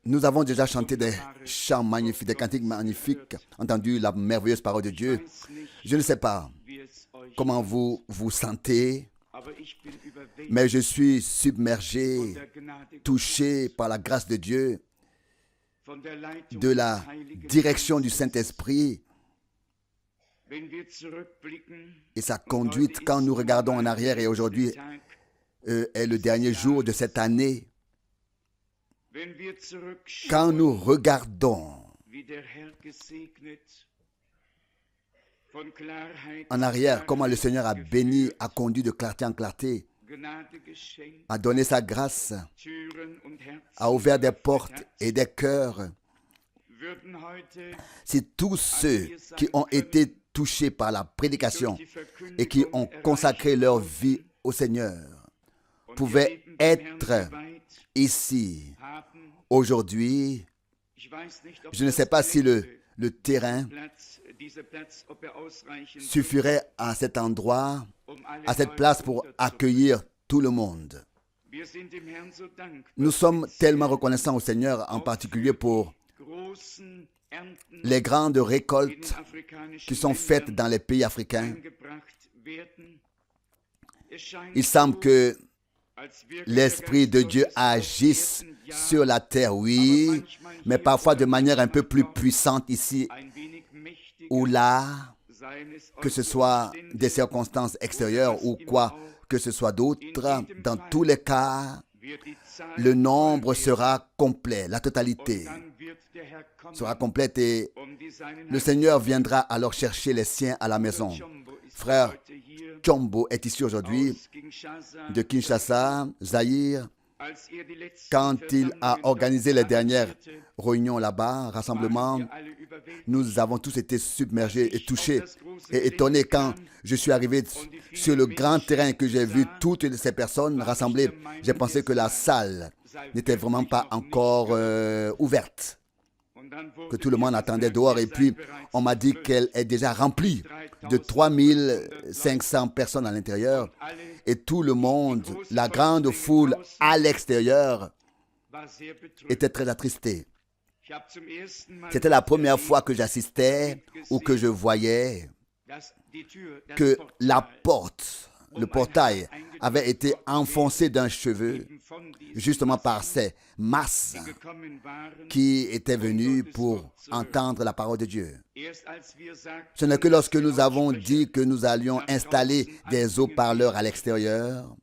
Nous avons déjà chanté des chants magnifiques, des cantiques magnifiques, entendu la merveilleuse parole de Dieu. Je ne sais pas comment vous vous sentez, mais je suis submergé, touché par la grâce de Dieu, de la direction du Saint-Esprit et sa conduite quand nous regardons en arrière et aujourd'hui est le dernier jour de cette année. Quand nous regardons en arrière comment le Seigneur a béni, a conduit de clarté en clarté, a donné sa grâce, a ouvert des portes et des cœurs. Si tous ceux qui ont été touchés par la prédication et qui ont consacré leur vie au Seigneur pouvaient être ici aujourd'hui, je ne sais pas si le terrain suffirait à cet endroit, à cette place pour accueillir tout le monde. Nous sommes tellement reconnaissants au Seigneur, en particulier pour les grandes récoltes qui sont faites dans les pays africains. Il semble que l'Esprit de Dieu agisse sur la terre, oui, mais parfois de manière un peu plus puissante ici ou là, que ce soit des circonstances extérieures ou quoi que ce soit d'autre. Dans tous les cas, le nombre sera complet, la totalité sera complète et le Seigneur viendra alors chercher les siens à la maison. Frère Tchombo est ici aujourd'hui de Kinshasa, Zaïre. Quand il a organisé les dernières réunions là-bas, rassemblements, nous avons tous été submergés et touchés et étonnés quand je suis arrivé sur le grand terrain que j'ai vu toutes ces personnes rassemblées. J'ai pensé que la salle n'était vraiment pas encore ouverte, que tout le monde attendait dehors et puis on m'a dit qu'elle est déjà remplie de 3500 personnes à l'intérieur et tout le monde, la grande foule à l'extérieur était très attristée. C'était la première fois que j'assistais ou que je voyais que la porte, le portail avait été enfoncé d'un cheveu justement par ces masses qui étaient venues pour entendre la parole de Dieu. Ce n'est que lorsque nous avons dit que nous allions installer des haut-parleurs à l'extérieur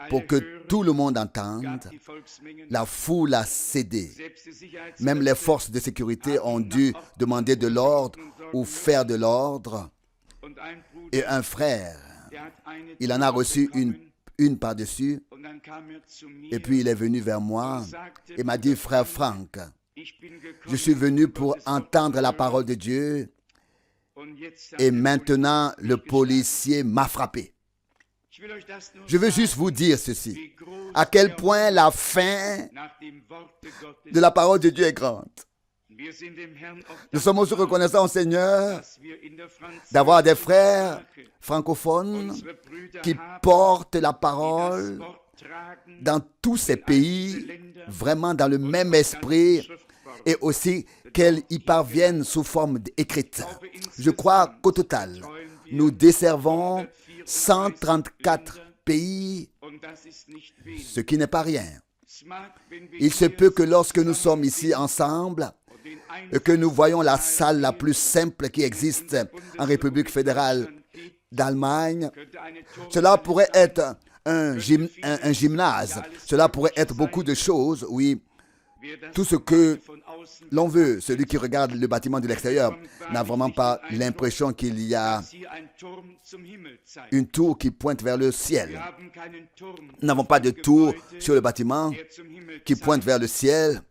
pour que tout le monde entende, la foule a cédé. Même les forces de sécurité ont dû demander de l'ordre ou faire de l'ordre. Et un frère, il en a reçu une par-dessus. Et puis il est venu vers moi et m'a dit, frère Franck, je suis venu pour entendre la parole de Dieu et maintenant le policier m'a frappé. Je veux juste vous dire ceci, à quel point la fin de la parole de Dieu est grande. Nous sommes aussi reconnaissants au Seigneur d'avoir des frères francophones qui portent la parole dans tous ces pays, vraiment dans le même esprit, et aussi qu'elles y parviennent sous forme écrite. Je crois qu'au total, nous desservons 134 pays, ce qui n'est pas rien. Il se peut que lorsque nous sommes ici ensemble, et que nous voyons la salle la plus simple qui existe en République fédérale d'Allemagne, cela pourrait être un gymnase, cela pourrait être beaucoup de choses, oui. Tout ce que l'on veut, celui qui regarde le bâtiment de l'extérieur n'a vraiment pas l'impression qu'il y a une tour qui pointe vers le ciel. Nous n'avons pas de tour sur le bâtiment qui pointe vers le ciel,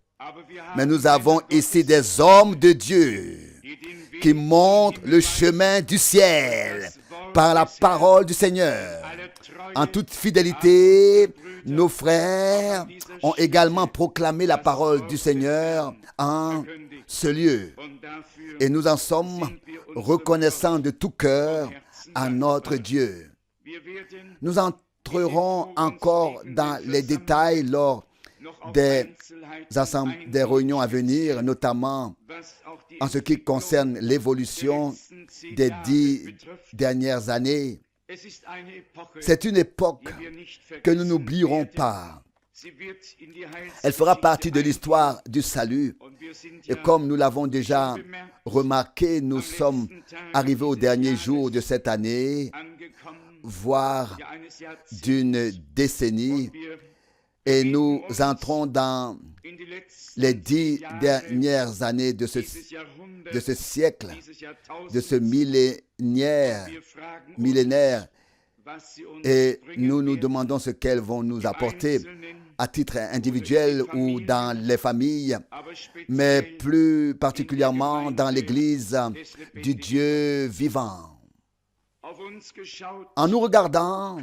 mais nous avons ici des hommes de Dieu qui montrent le chemin du ciel par la parole du Seigneur. En toute fidélité, nos frères ont également proclamé la parole du Seigneur en ce lieu. Et nous en sommes reconnaissants de tout cœur à notre Dieu. Nous entrerons encore dans les détails lors des réunions à venir, notamment en ce qui concerne l'évolution des 10 dernières années. C'est une époque que nous n'oublierons pas. Elle fera partie de l'histoire du salut. Et comme nous l'avons déjà remarqué, nous sommes arrivés au dernier jour de cette année, voire d'une décennie, et nous entrons dans les 10 dernières années de ce siècle, de ce millénaire, et nous nous demandons ce qu'elles vont nous apporter à titre individuel ou dans les familles, mais plus particulièrement dans l'Église du Dieu vivant. En nous regardant,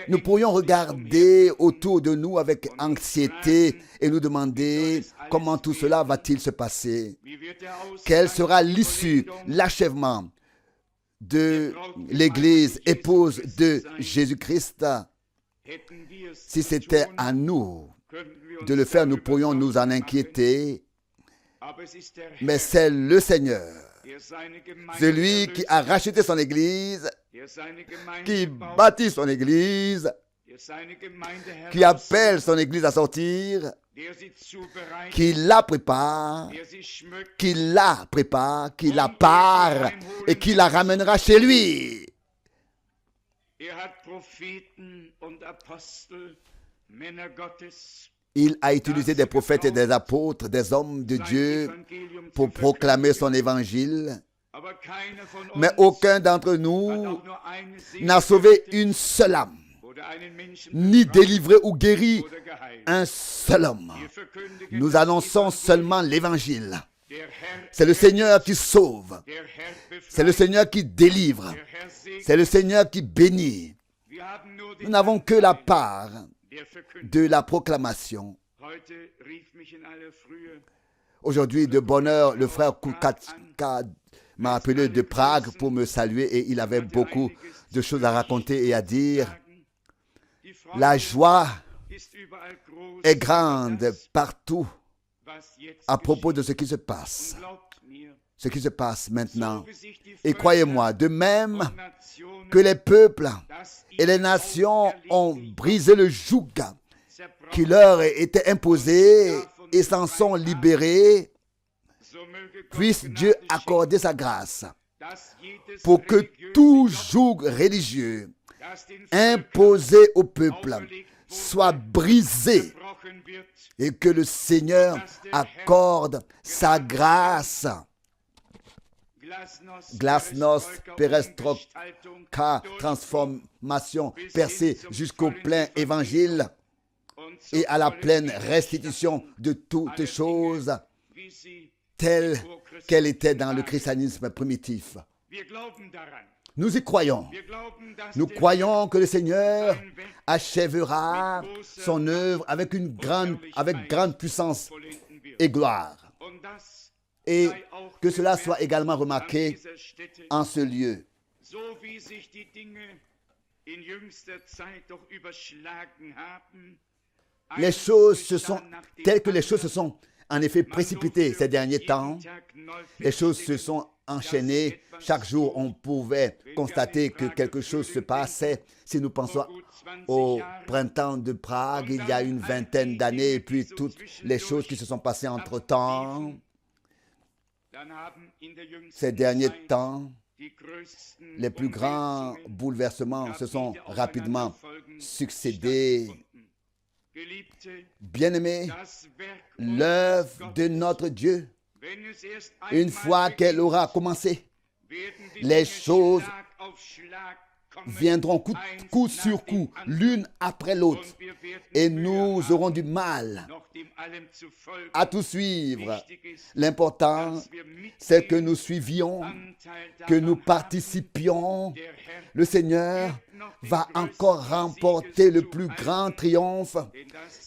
nous pourrions regarder autour de nous avec anxiété et nous demander comment tout cela va-t-il se passer? Quelle sera l'issue, l'achèvement de l'Église, épouse de Jésus-Christ? Si c'était à nous de le faire, nous pourrions nous en inquiéter, mais c'est le Seigneur, celui qui a racheté son Église, qui bâtit son Église, qui appelle son Église à sortir, qui la prépare, qui la part et qui la ramènera chez lui. Il a utilisé des prophètes et des apôtres, des hommes de Dieu pour proclamer son évangile. Mais aucun d'entre nous n'a sauvé une seule âme, ni délivré ou guéri un seul homme. Nous annonçons seulement l'évangile. C'est le Seigneur qui sauve. C'est le Seigneur qui délivre. C'est le Seigneur qui bénit. Nous n'avons que la part de la proclamation. Aujourd'hui, de bonne heure, le frère Kukatka m'a appelé de Prague pour me saluer et il avait beaucoup de choses à raconter et à dire. La joie est grande partout à propos de ce qui se passe maintenant. Et croyez-moi, de même que les peuples et les nations ont brisé le joug qui leur était imposé et s'en sont libérés, puisse Dieu accorder sa grâce pour que tout joug religieux imposé au peuple soit brisé et que le Seigneur accorde sa grâce. Glasnost, perestroka, transformation, percée jusqu'au plein évangile et à la pleine restitution de toutes choses telles qu'elles étaient dans le christianisme primitif. Nous y croyons. Nous croyons que le Seigneur achèvera son œuvre avec grande puissance et gloire. Et que cela soit également remarqué en ce lieu. Les choses telles que les choses se sont en effet précipitées ces derniers temps. Les choses se sont enchaînées. Chaque jour, on pouvait constater que quelque chose se passait. Si nous pensons au printemps de Prague, il y a une vingtaine d'années, et puis toutes les choses qui se sont passées entre-temps. Ces derniers temps, les plus grands bouleversements se sont rapidement succédés. Bien-aimés, l'œuvre de notre Dieu, une fois qu'elle aura commencé, les choses viendront coup sur coup, l'une après l'autre, et nous aurons du mal à tout suivre. L'important, c'est que nous suivions, que nous participions. Le Seigneur va encore remporter le plus grand triomphe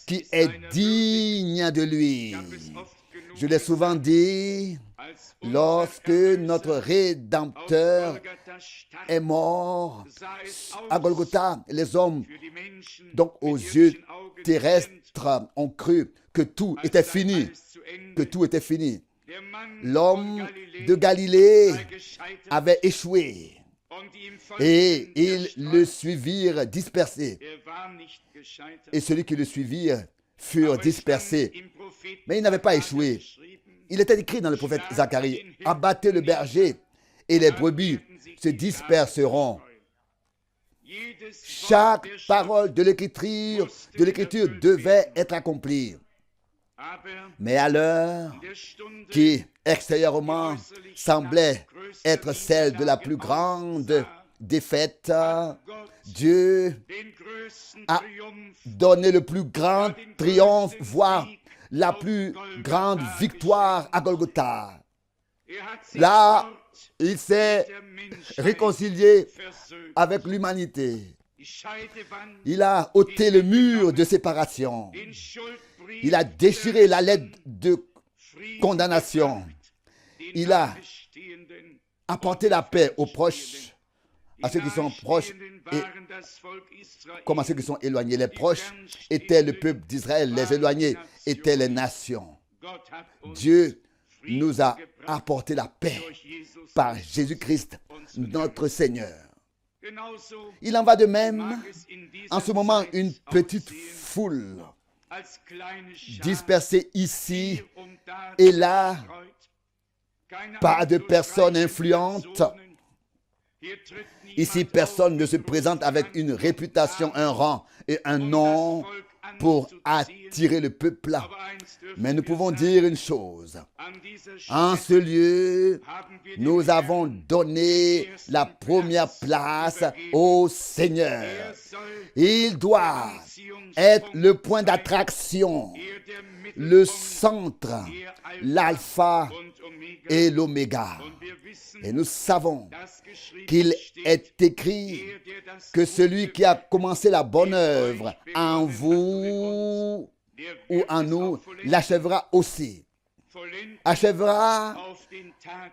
qui est digne de lui. Je l'ai souvent dit, lorsque notre Rédempteur est mort à Golgotha, les hommes, donc aux yeux terrestres, ont cru que tout était fini, que tout était fini. L'homme de Galilée avait échoué et ils le suivirent dispersé. Et ceux qui le suivirent furent dispersés. Mais il n'avait pas échoué. Il était écrit dans le prophète Zacharie, « Abattez le berger et les brebis se disperseront. » Chaque parole de l'Écriture devait être accomplie. Mais à l'heure qui, extérieurement, semblait être celle de la plus grande défaite, Dieu a donné le plus grand triomphe, voire la plus grande victoire à Golgotha. Là, il s'est réconcilié avec l'humanité. Il a ôté le mur de séparation. Il a déchiré la lettre de condamnation. Il a apporté la paix aux proches, à ceux qui sont proches et comme à ceux qui sont éloignés. Les proches étaient le peuple d'Israël, les éloignés étaient les nations. Dieu nous a apporté la paix par Jésus-Christ, notre Seigneur. Il en va de même, en ce moment, une petite foule dispersée ici et là, pas de personnes influentes. Ici, personne ne se présente avec une réputation, un rang et un nom pour attirer le peuple. Mais nous pouvons dire une chose. En ce lieu, nous avons donné la première place au Seigneur. Il doit être le point d'attraction, le centre, l'alpha et l'oméga. Et nous savons qu'il est écrit que celui qui a commencé la bonne œuvre en vous ou en nous l'achèvera aussi. Achèvera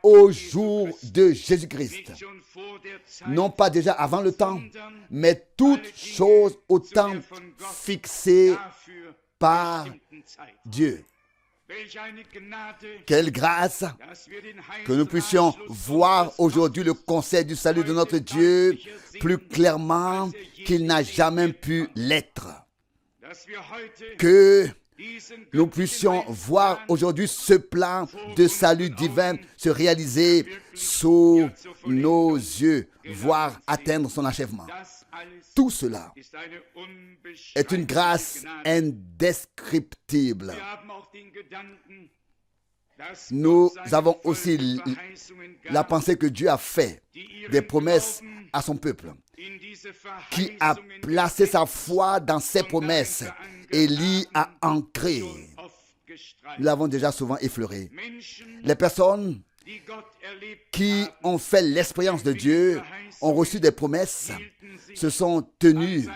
au jour de Jésus-Christ. Non pas déjà avant le temps, mais toutes choses au temps fixé par Dieu. Quelle grâce que nous puissions voir aujourd'hui le conseil du salut de notre Dieu plus clairement qu'il n'a jamais pu l'être. Que nous puissions voir aujourd'hui ce plan de salut divin se réaliser sous nos yeux, voire atteindre son achèvement. Tout cela est une grâce indescriptible. Nous avons aussi la pensée que Dieu a fait des promesses à son peuple, qui a placé sa foi dans ses promesses et l'y a ancré. Nous l'avons déjà souvent effleuré. Les personnes qui ont fait l'expérience de Dieu ont reçu des promesses, se sont tenues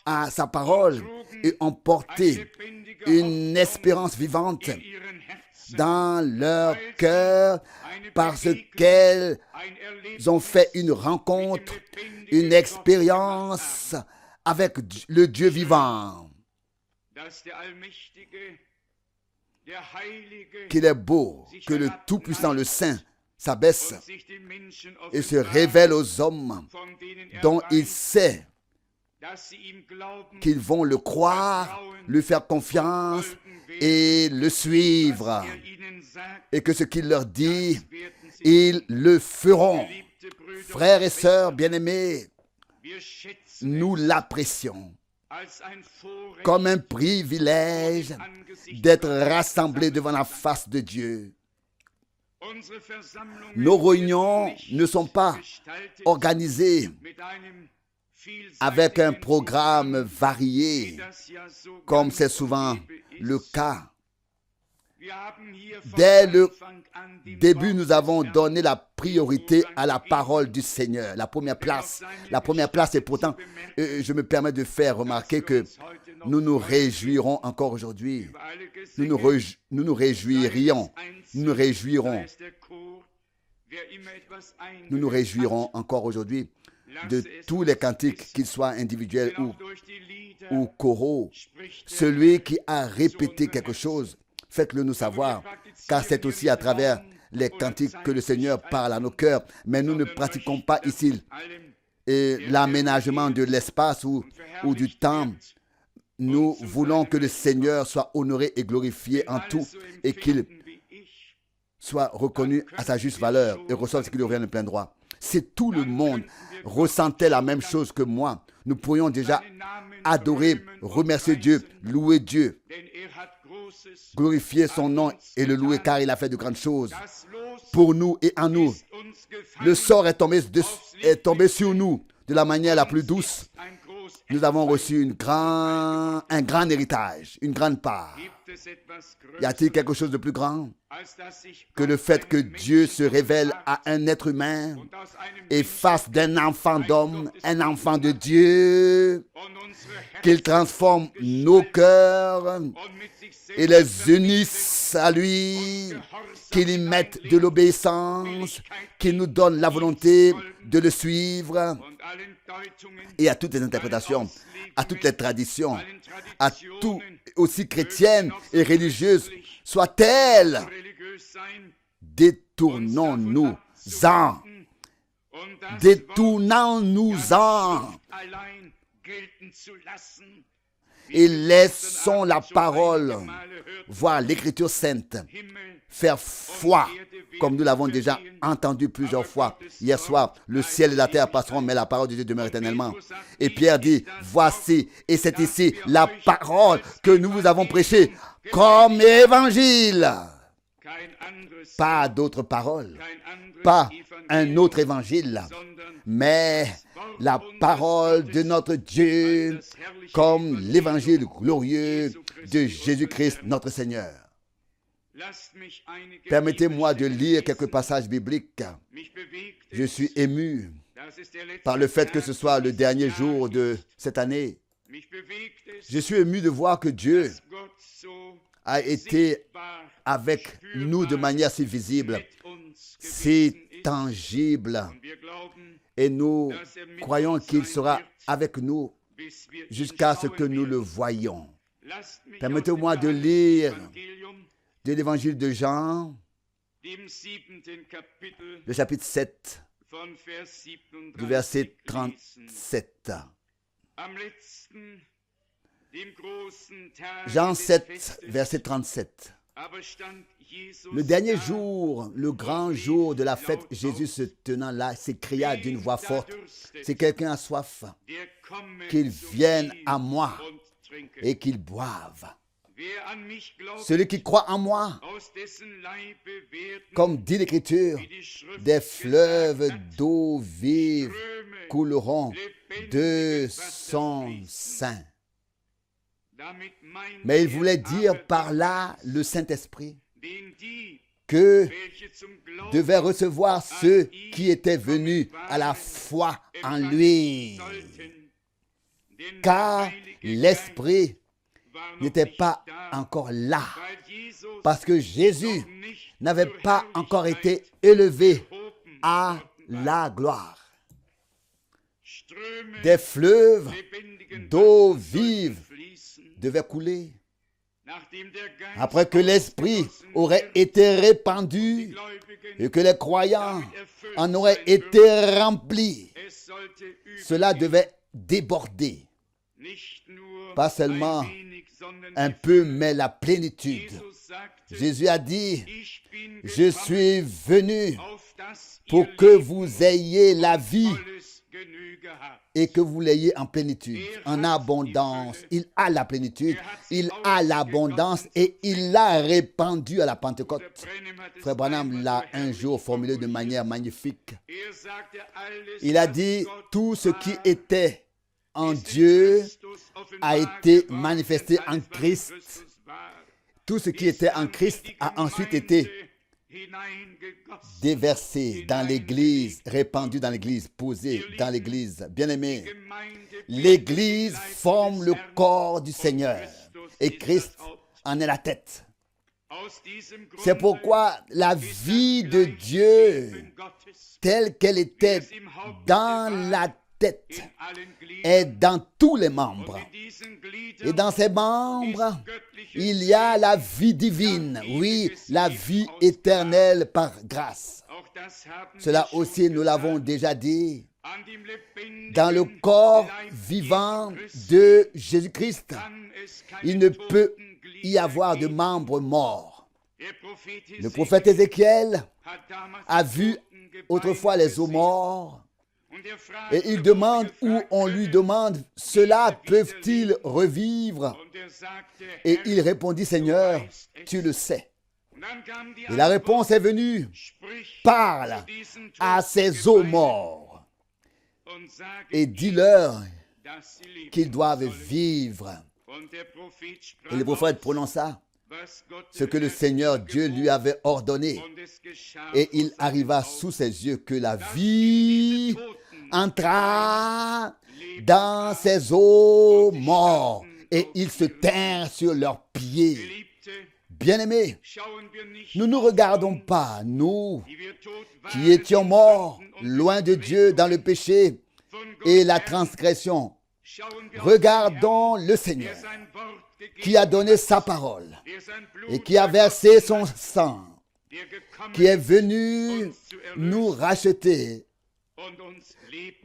à sa parole et ont porté une espérance vivante dans leur cœur parce qu'elles ont fait une rencontre, une expérience avec le Dieu vivant. Qu'il est beau que le Tout-Puissant, le Saint, s'abaisse et se révèle aux hommes dont il sait qu'ils vont le croire, lui faire confiance et le suivre. Et que ce qu'il leur dit, ils le feront. Frères et sœurs bien-aimés, nous l'apprécions comme un privilège d'être rassemblés devant la face de Dieu. Nos réunions ne sont pas organisées avec un programme varié, comme c'est souvent le cas. Dès le début, nous avons donné la priorité à la parole du Seigneur. La première place et pourtant, je me permets de faire remarquer que nous nous réjouirons encore aujourd'hui. Nous nous réjouirons encore aujourd'hui de tous les cantiques, qu'ils soient individuels ou choraux. Celui qui a répété quelque chose, faites-le nous savoir, car c'est aussi à travers les cantiques que le Seigneur parle à nos cœurs. Mais nous ne pratiquons pas ici l'aménagement de l'espace ou du temps. Nous voulons que le Seigneur soit honoré et glorifié en tout et qu'il soit reconnu à sa juste valeur et reçoive ce qui lui revient de plein droit. Si tout le monde ressentait la même chose que moi, nous pourrions déjà adorer, remercier Dieu, louer Dieu, glorifier son nom et le louer car il a fait de grandes choses pour nous et en nous. Le sort est tombé sur nous de la manière la plus douce. Nous avons reçu un grand héritage, une grande part. Y a-t-il quelque chose de plus grand que le fait que Dieu se révèle à un être humain et fasse d'un enfant d'homme un enfant de Dieu, qu'il transforme nos cœurs et les unisse à lui, qu'il y mette de l'obéissance, qu'il nous donne la volonté de le suivre et à toutes les interprétations, à toutes les traditions, à tout aussi chrétiennes et religieuses soient-elles, détournons-nous-en et laissons la parole, voire l'écriture sainte, faire foi, comme nous l'avons déjà entendu plusieurs fois. Hier soir, le ciel et la terre passeront, mais la parole de Dieu demeure éternellement. Et Pierre dit, voici, et c'est ici la parole que nous vous avons prêchée comme évangile. Pas d'autre parole, pas un autre évangile, mais la parole de notre Dieu comme l'évangile glorieux de Jésus-Christ notre Seigneur. Permettez-moi de lire quelques passages bibliques. Je suis ému par le fait que ce soit le dernier jour de cette année. Je suis ému de voir que Dieu a été avec nous de manière si visible, si tangible. Et nous croyons qu'il sera avec nous jusqu'à ce que nous le voyions. Permettez-moi de lire de l'évangile de Jean, le chapitre 7, du verset 37. Jean 7, verset 37. Le dernier jour, le grand jour de la fête, Jésus se tenant là, s'écria d'une voix forte, si quelqu'un a soif, qu'il vienne à moi et qu'il boive. Celui qui croit en moi, comme dit l'Écriture, des fleuves d'eau vive couleront de son sein. Mais il voulait dire par là le Saint-Esprit que devaient recevoir ceux qui étaient venus à la foi en lui. Car l'Esprit n'était pas encore là, parce que Jésus n'avait pas encore été élevé à la gloire. Des fleuves d'eau vive devaient couler. Après que l'Esprit aurait été répandu et que les croyants en auraient été remplis, cela devait déborder. Pas seulement un peu, mais la plénitude. Jésus a dit, je suis venu pour que vous ayez la vie et que vous l'ayez en plénitude, en abondance. Il a la plénitude, il a l'abondance et il l'a répandu à la Pentecôte. Frère Branham l'a un jour formulé de manière magnifique. Il a dit, tout ce qui était en Dieu a été manifesté en Christ. Tout ce qui était en Christ a ensuite été déversé dans l'Église, répandu dans l'Église, posé dans l'Église. Bien-aimés, l'Église forme le corps du Seigneur et Christ en est la tête. C'est pourquoi la vie de Dieu, telle qu'elle était dans la tête, est dans tous les membres. Et dans ces membres, il y a la vie divine, oui, la vie éternelle par grâce. Cela aussi, nous l'avons déjà dit. Dans le corps vivant de Jésus-Christ, il ne peut y avoir de membres morts. Le prophète Ézéchiel a vu autrefois les os morts et il demande où on lui demande, cela peuvent-ils revivre? Et il répondit, Seigneur, tu le sais. Et la réponse est venue, parle à ces os morts et dis-leur qu'ils doivent vivre. Et le prophète prononça ce que le Seigneur Dieu lui avait ordonné. Et il arriva sous ses yeux que la vie entra dans ses os morts et ils se tinrent sur leurs pieds. Bien-aimés, nous ne regardons pas, nous qui étions morts, loin de Dieu dans le péché et la transgression. Regardons le Seigneur qui a donné sa parole et qui a versé son sang, qui est venu nous racheter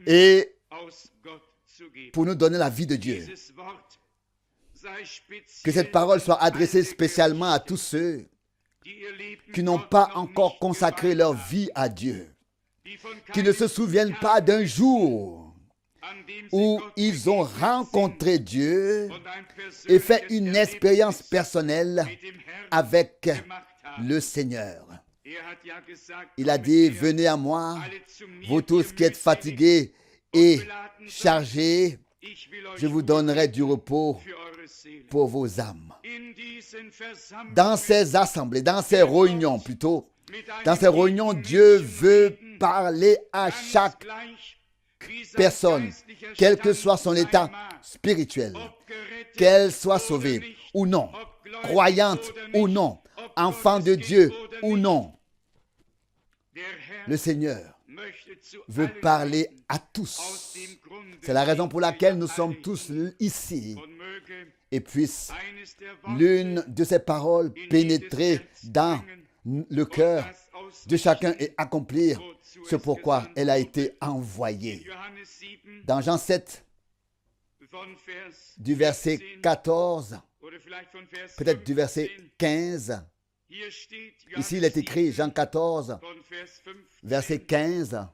et pour nous donner la vie de Dieu. Que cette parole soit adressée spécialement à tous ceux qui n'ont pas encore consacré leur vie à Dieu, qui ne se souviennent pas d'un jour où ils ont rencontré Dieu et fait une expérience personnelle avec le Seigneur. Il a dit, venez à moi, vous tous qui êtes fatigués et chargés, je vous donnerai du repos pour vos âmes. Dans ces assemblées, dans ces réunions plutôt, dans ces réunions, Dieu veut parler à chaque personne, quel que soit son état spirituel, qu'elle soit sauvée ou non, croyante ou non, enfant de Dieu ou non. Le Seigneur veut parler à tous. C'est la raison pour laquelle nous sommes tous ici. Et puisse l'une de ces paroles pénétrer dans le cœur de chacun et accomplir ce pourquoi elle a été envoyée. Dans Jean 7, du verset 14, peut-être du verset 15, ici il est écrit, Jean 14, verset 15,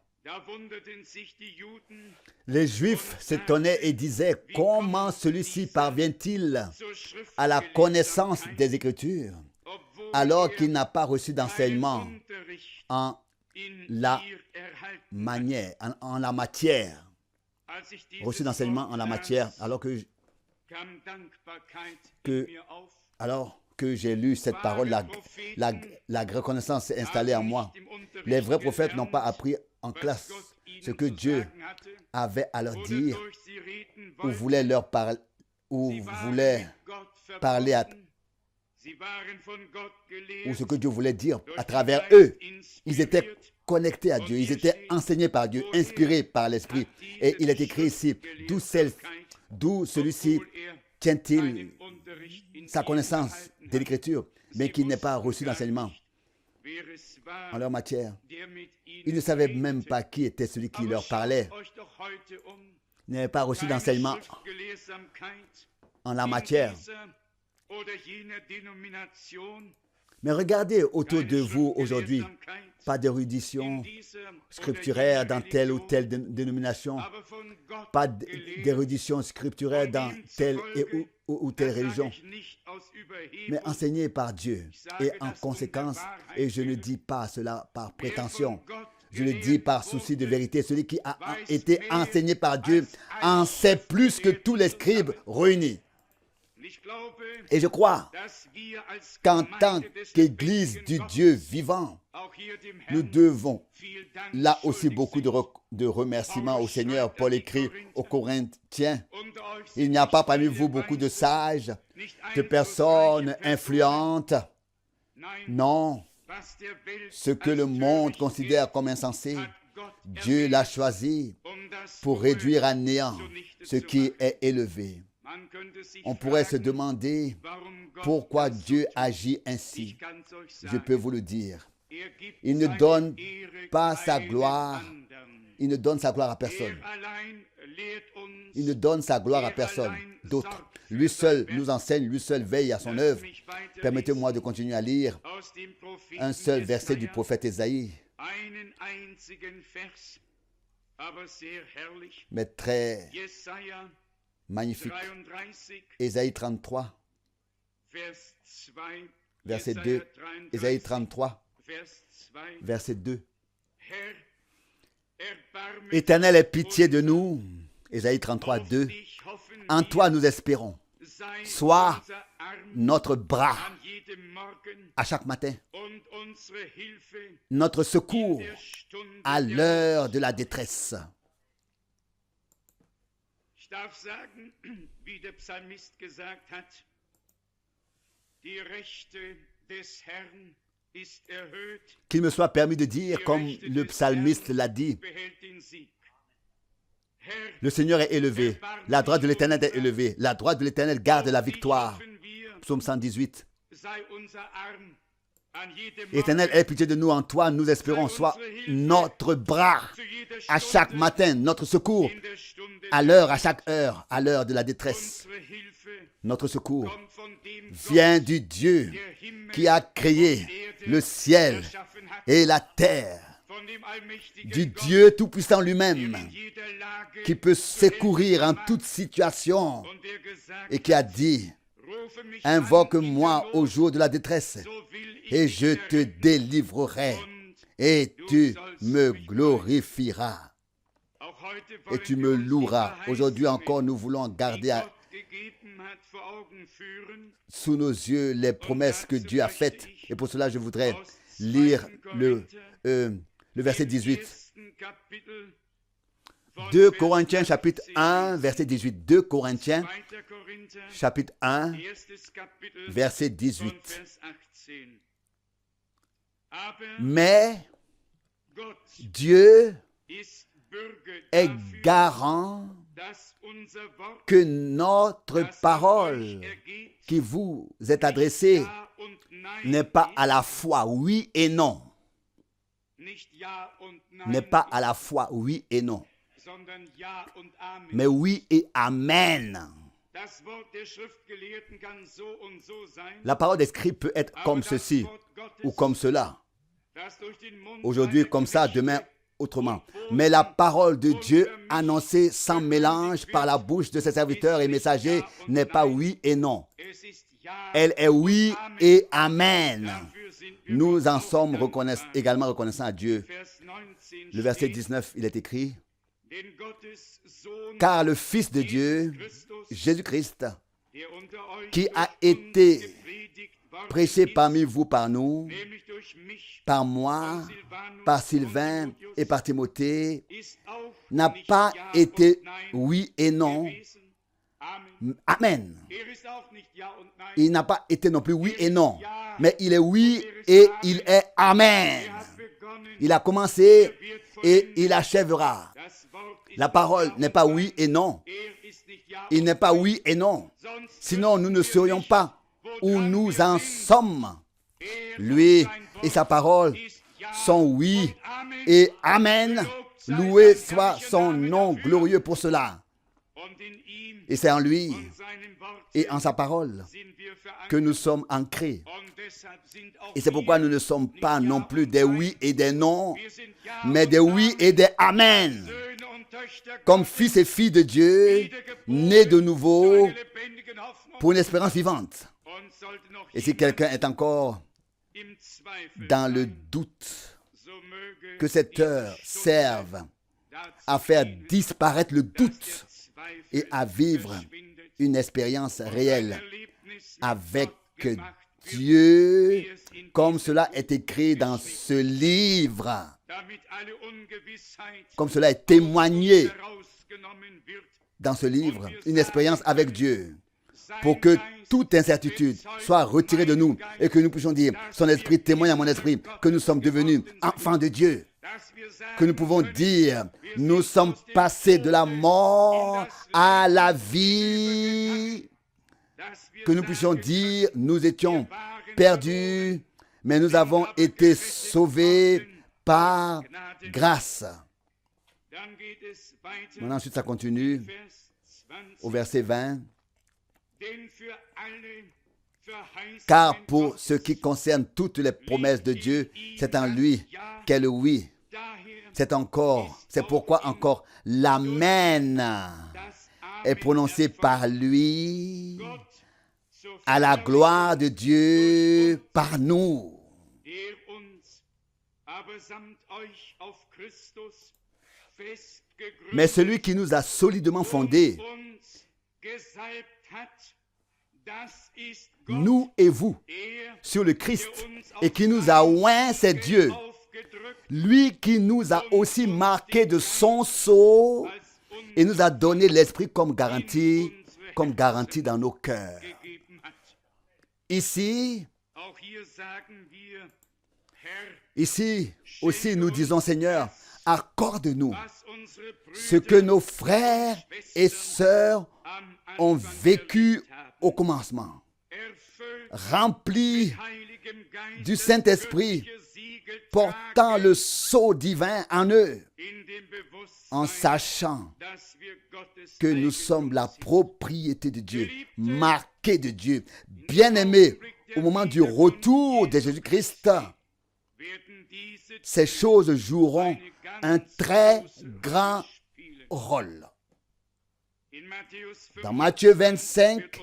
les Juifs s'étonnaient et disaient, comment celui-ci parvient-il à la connaissance des Écritures alors qu'il n'a pas reçu d'enseignement en la matière, reçu d'enseignement en la matière, alors que j'ai lu cette parole, la reconnaissance s'est installée en moi. Les vrais prophètes n'ont pas appris en classe ce que Dieu avait à leur dire, ou voulait leur parler, ou ce que Dieu voulait dire à travers eux. Ils étaient connectés à Dieu, ils étaient enseignés par Dieu, inspirés par l'Esprit. Et il est écrit ici, d'où celui-ci tient-il sa connaissance de l'Écriture, mais qu'il n'ait pas reçu d'enseignement en leur matière. Ils ne savaient même pas qui était celui qui leur parlait. Ils n'avaient pas reçu d'enseignement en la matière. Mais regardez autour de vous aujourd'hui, pas d'érudition scripturaire dans telle ou telle dénomination, pas d'érudition scripturaire dans telle ou telle religion, mais enseigné par Dieu. Et en conséquence, et je ne dis pas cela par prétention, je le dis par souci de vérité, celui qui a été enseigné par Dieu en sait plus que tous les scribes réunis. Et je crois qu'en tant qu'Église du Dieu vivant, nous devons là aussi beaucoup de remerciements au Seigneur. Paul écrit aux Corinthiens, il n'y a pas parmi vous beaucoup de sages, de personnes influentes. Non, ce que le monde considère comme insensé, Dieu l'a choisi pour réduire à néant ce qui est élevé. On pourrait se demander pourquoi Dieu agit ainsi. Je peux vous le dire. Il ne donne pas sa gloire. Il ne donne sa gloire à personne. Il ne donne sa gloire à personne d'autre. Lui seul nous enseigne, lui seul veille à son œuvre. Permettez-moi de continuer à lire un seul verset du prophète Ésaïe, mais très magnifique. Ésaïe 33, verset 2. Ésaïe 33, verset 2. Éternel, aie pitié de nous. Ésaïe 33, 2. En toi nous espérons. Sois notre bras à chaque matin, notre secours à l'heure de la détresse. Qu'il me soit permis de dire, comme le psalmiste l'a dit, le Seigneur est élevé, la droite de l'Éternel est élevée, la droite de l'Éternel garde la victoire. Psaume 118. Éternel, aie pitié de nous, en toi nous espérons, soit notre bras à chaque matin, notre secours à l'heure, à chaque heure, à l'heure de la détresse. Notre secours vient du Dieu qui a créé le ciel et la terre, du Dieu tout-puissant lui-même, qui peut secourir en toute situation et qui a dit, invoque-moi au jour de la détresse et je te délivrerai et tu me glorifieras et tu me loueras. Aujourd'hui encore, nous voulons garder sous nos yeux les promesses que Dieu a faites. Et pour cela, je voudrais lire le verset 18. 2 Corinthiens chapitre 1, verset 18. 2 Corinthiens chapitre 1, verset 18. Mais Dieu est garant que notre parole qui vous est adressée n'est pas à la fois oui et non. N'est pas à la fois oui et non, mais oui et amen. La parole des scribes peut être comme ceci ou comme cela. Aujourd'hui comme ça, demain autrement. Mais la parole de Dieu annoncée sans mélange par la bouche de ses serviteurs et messagers n'est pas oui et non. Elle est oui et amen. Nous en sommes également reconnaissants à Dieu. Le verset 19, il est écrit, car le Fils de Dieu, Jésus-Christ, qui a été prêché parmi vous par nous, par moi, par Sylvain et par Timothée, n'a pas été oui et non. Amen. Il n'a pas été non plus oui et non, mais il est oui et il est amen. Il a commencé et il achèvera. La parole n'est pas oui et non. Il n'est pas oui et non. Sinon, nous ne serions pas où nous en sommes. Lui et sa parole sont oui et amen. Loué soit son nom glorieux pour cela. Et c'est en lui et en sa parole que nous sommes ancrés. Et c'est pourquoi nous ne sommes pas non plus des oui et des non, mais des oui et des amen. Comme fils et filles de Dieu, nés de nouveau pour une espérance vivante. Et si quelqu'un est encore dans le doute, que cette heure serve à faire disparaître le doute et à vivre une expérience réelle avec Dieu, comme cela est écrit dans ce livre, comme cela est témoigné dans ce livre, une expérience avec Dieu, pour que toute incertitude soit retirée de nous et que nous puissions dire, son esprit témoigne à mon esprit que nous sommes devenus enfants de Dieu, que nous pouvons dire, nous sommes passés de la mort à la vie, que nous puissions dire, nous étions perdus, mais nous avons été sauvés par grâce. Maintenant, ensuite, ça continue au verset 20. Car pour ce qui concerne toutes les promesses de Dieu, c'est en lui qu'est le oui. C'est pourquoi encore l'Amen est prononcé par lui à la gloire de Dieu par nous. Mais celui qui nous a solidement fondés, nous et vous, sur le Christ, et qui nous a oint, c'est Dieu. Lui qui nous a aussi marqué de son sceau et nous a donné l'Esprit comme garantie dans nos cœurs. Ici aussi nous disons, Seigneur, accorde-nous ce que nos frères et sœurs ont vécu au commencement. Remplis du Saint-Esprit, portant le sceau divin en eux, en sachant que nous sommes la propriété de Dieu, marqués de Dieu, bien-aimés au moment du retour de Jésus-Christ. Ces choses joueront un très grand rôle. Dans Matthieu 25,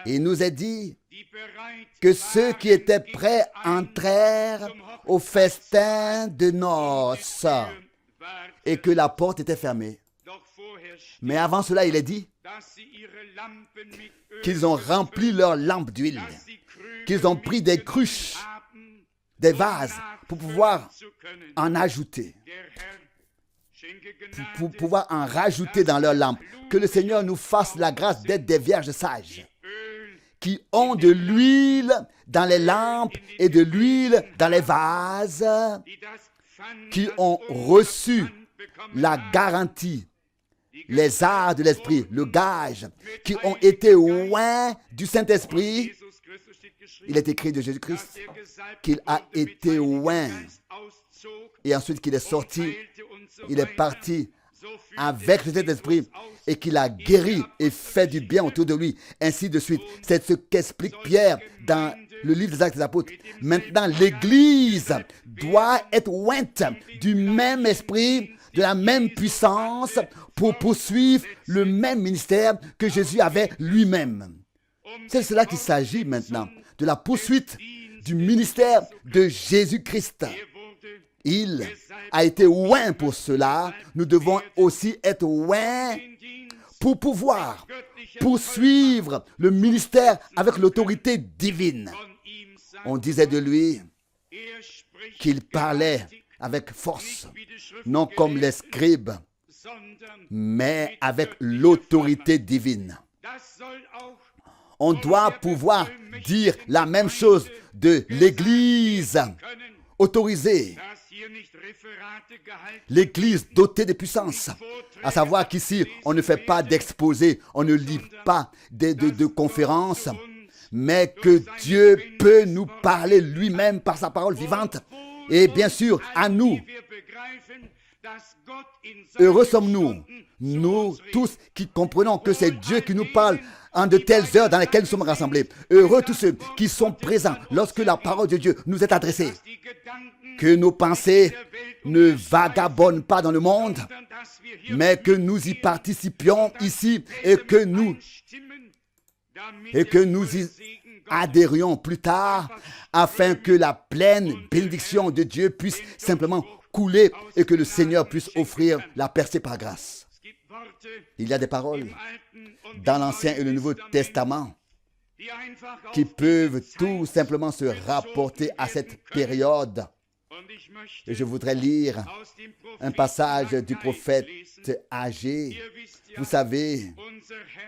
il nous est dit que ceux qui étaient prêts entrèrent au festin de noces et que la porte était fermée. Mais avant cela, il est dit qu'ils ont rempli leurs lampes d'huile, qu'ils ont pris des cruches, des vases pour pouvoir en ajouter, pour pouvoir en rajouter dans leurs lampes. Que le Seigneur nous fasse la grâce d'être des vierges sages qui ont de l'huile dans les lampes et de l'huile dans les vases, qui ont reçu la garantie, les arts de l'Esprit, le gage, qui ont été oints du Saint-Esprit. Il est écrit de Jésus-Christ qu'il a été oint et ensuite qu'il est sorti, il est parti avec le Saint-Esprit et qu'il a guéri et fait du bien autour de lui, ainsi de suite. C'est ce qu'explique Pierre dans le livre des Actes des Apôtres. Maintenant, l'Église doit être ointe du même esprit, de la même puissance pour poursuivre le même ministère que Jésus avait lui-même. C'est de cela qu'il s'agit maintenant, de la poursuite du ministère de Jésus-Christ. Il a été oint pour cela. Nous devons aussi être oints pour pouvoir poursuivre le ministère avec l'autorité divine. On disait de lui qu'il parlait avec force, non comme les scribes, mais avec l'autorité divine. On doit pouvoir dire la même chose de l'Église autorisée, l'Église dotée de puissance. À savoir qu'ici, on ne fait pas d'exposés, on ne lit pas de conférences, mais que Dieu peut nous parler lui-même par sa parole vivante. Et bien sûr, à nous, heureux sommes-nous, nous tous qui comprenons que c'est Dieu qui nous parle en de telles heures dans lesquelles nous sommes rassemblés. Heureux tous ceux qui sont présents lorsque la parole de Dieu nous est adressée. Que nos pensées ne vagabondent pas dans le monde, mais que nous y participions ici et que nous y adhérions plus tard afin que la pleine bénédiction de Dieu puisse simplement couler et que le Seigneur puisse offrir la percée par grâce. Il y a des paroles dans l'Ancien et le Nouveau Testament qui peuvent tout simplement se rapporter à cette période. Et je voudrais lire un passage du prophète Agé. Vous savez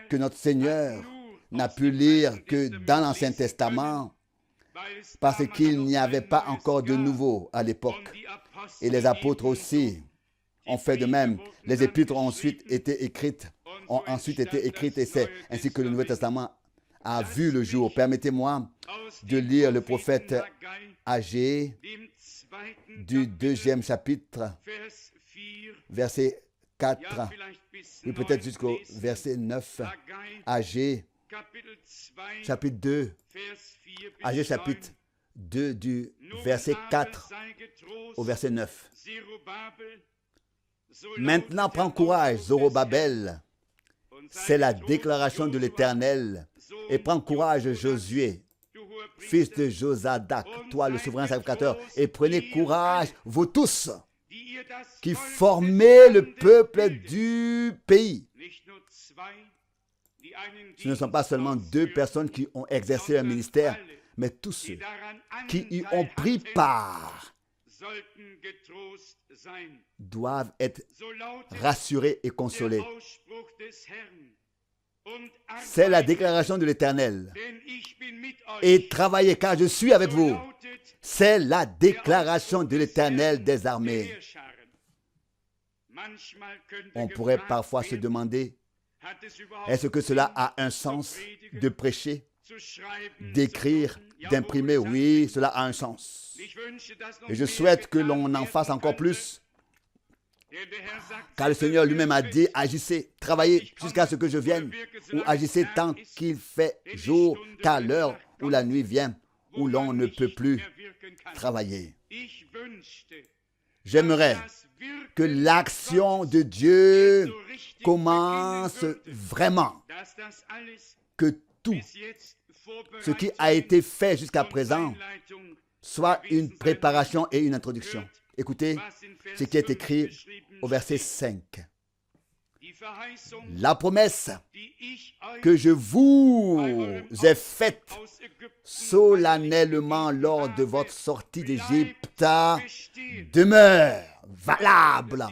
que notre Seigneur n'a pu lire que dans l'Ancien Testament parce qu'il n'y avait pas encore de nouveau à l'époque. Et les apôtres aussi ont fait de même. Les épîtres ont ensuite été écrites, et c'est ainsi que le Nouveau Testament a vu le jour. Permettez-moi de lire le prophète Agé du 2e chapitre, verset 4, ou peut-être jusqu'au verset 9. Agé, chapitre 2, Agé, chapitre 2, du verset 4 au verset 9. Maintenant, prends courage, Zorobabel. C'est la déclaration de l'Éternel. Et prends courage, Josué, fils de Josadak, toi le souverain sacrificateur. Et prenez courage, vous tous, qui formez le peuple du pays. Ce ne sont pas seulement 2 personnes qui ont exercé un ministère, mais tous ceux qui y ont pris part doivent être rassurés et consolés. C'est la déclaration de l'Éternel. Et travaillez car je suis avec vous. C'est la déclaration de l'Éternel des armées. On pourrait parfois se demander, est-ce que cela a un sens de prêcher, d'écrire, d'imprimer? Oui, cela a un sens. Et je souhaite que l'on en fasse encore plus. Car le Seigneur lui-même a dit, agissez, travaillez jusqu'à ce que je vienne, ou agissez tant qu'il fait jour, car l'heure où la nuit vient, où l'on ne peut plus travailler. J'aimerais que l'action de Dieu commence vraiment, que tout ce qui a été fait jusqu'à présent soit une préparation et une introduction. Écoutez ce qui est écrit au verset 5. La promesse que je vous ai faite solennellement lors de votre sortie d'Égypte demeure valable.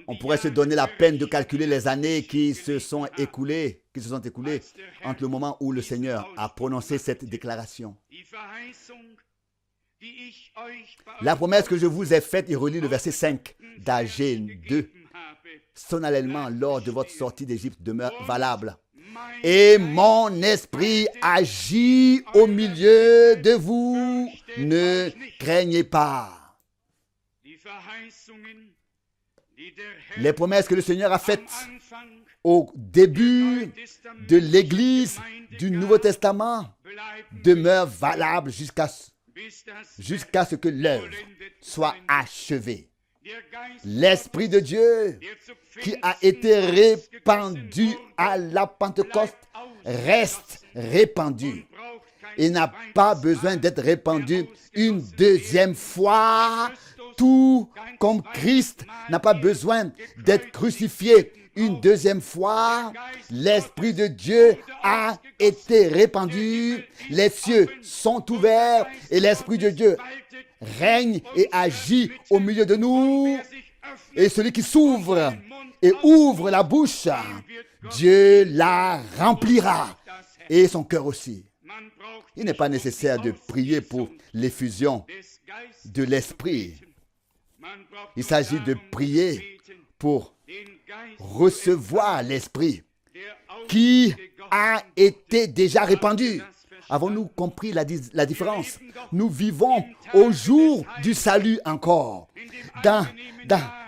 On pourrait se donner la peine de calculer les années qui se sont écoulées entre le moment où le Seigneur a prononcé cette déclaration. La promesse que je vous ai faite, il relit le verset 5 d'Agé 2, solennellement lors de votre sortie d'Égypte demeure valable. Et mon esprit agit au milieu de vous, ne craignez pas. Les promesses que le Seigneur a faites au début de l'Église du Nouveau Testament demeurent valables jusqu'à ce que l'œuvre soit achevée. L'Esprit de Dieu qui a été répandu à la Pentecôte reste répandu. Il n'a pas besoin d'être répandu une deuxième fois, tout comme Christ n'a pas besoin d'être crucifié une deuxième fois. L'Esprit de Dieu a été répandu, les cieux sont ouverts et l'Esprit de Dieu règne et agit au milieu de nous. Et celui qui s'ouvre et ouvre la bouche, Dieu la remplira et son cœur aussi. Il n'est pas nécessaire de prier pour l'effusion de l'Esprit. Il s'agit de prier pour recevoir l'Esprit qui a été déjà répandu. Avons-nous compris la différence? Nous vivons au jour du salut encore, dans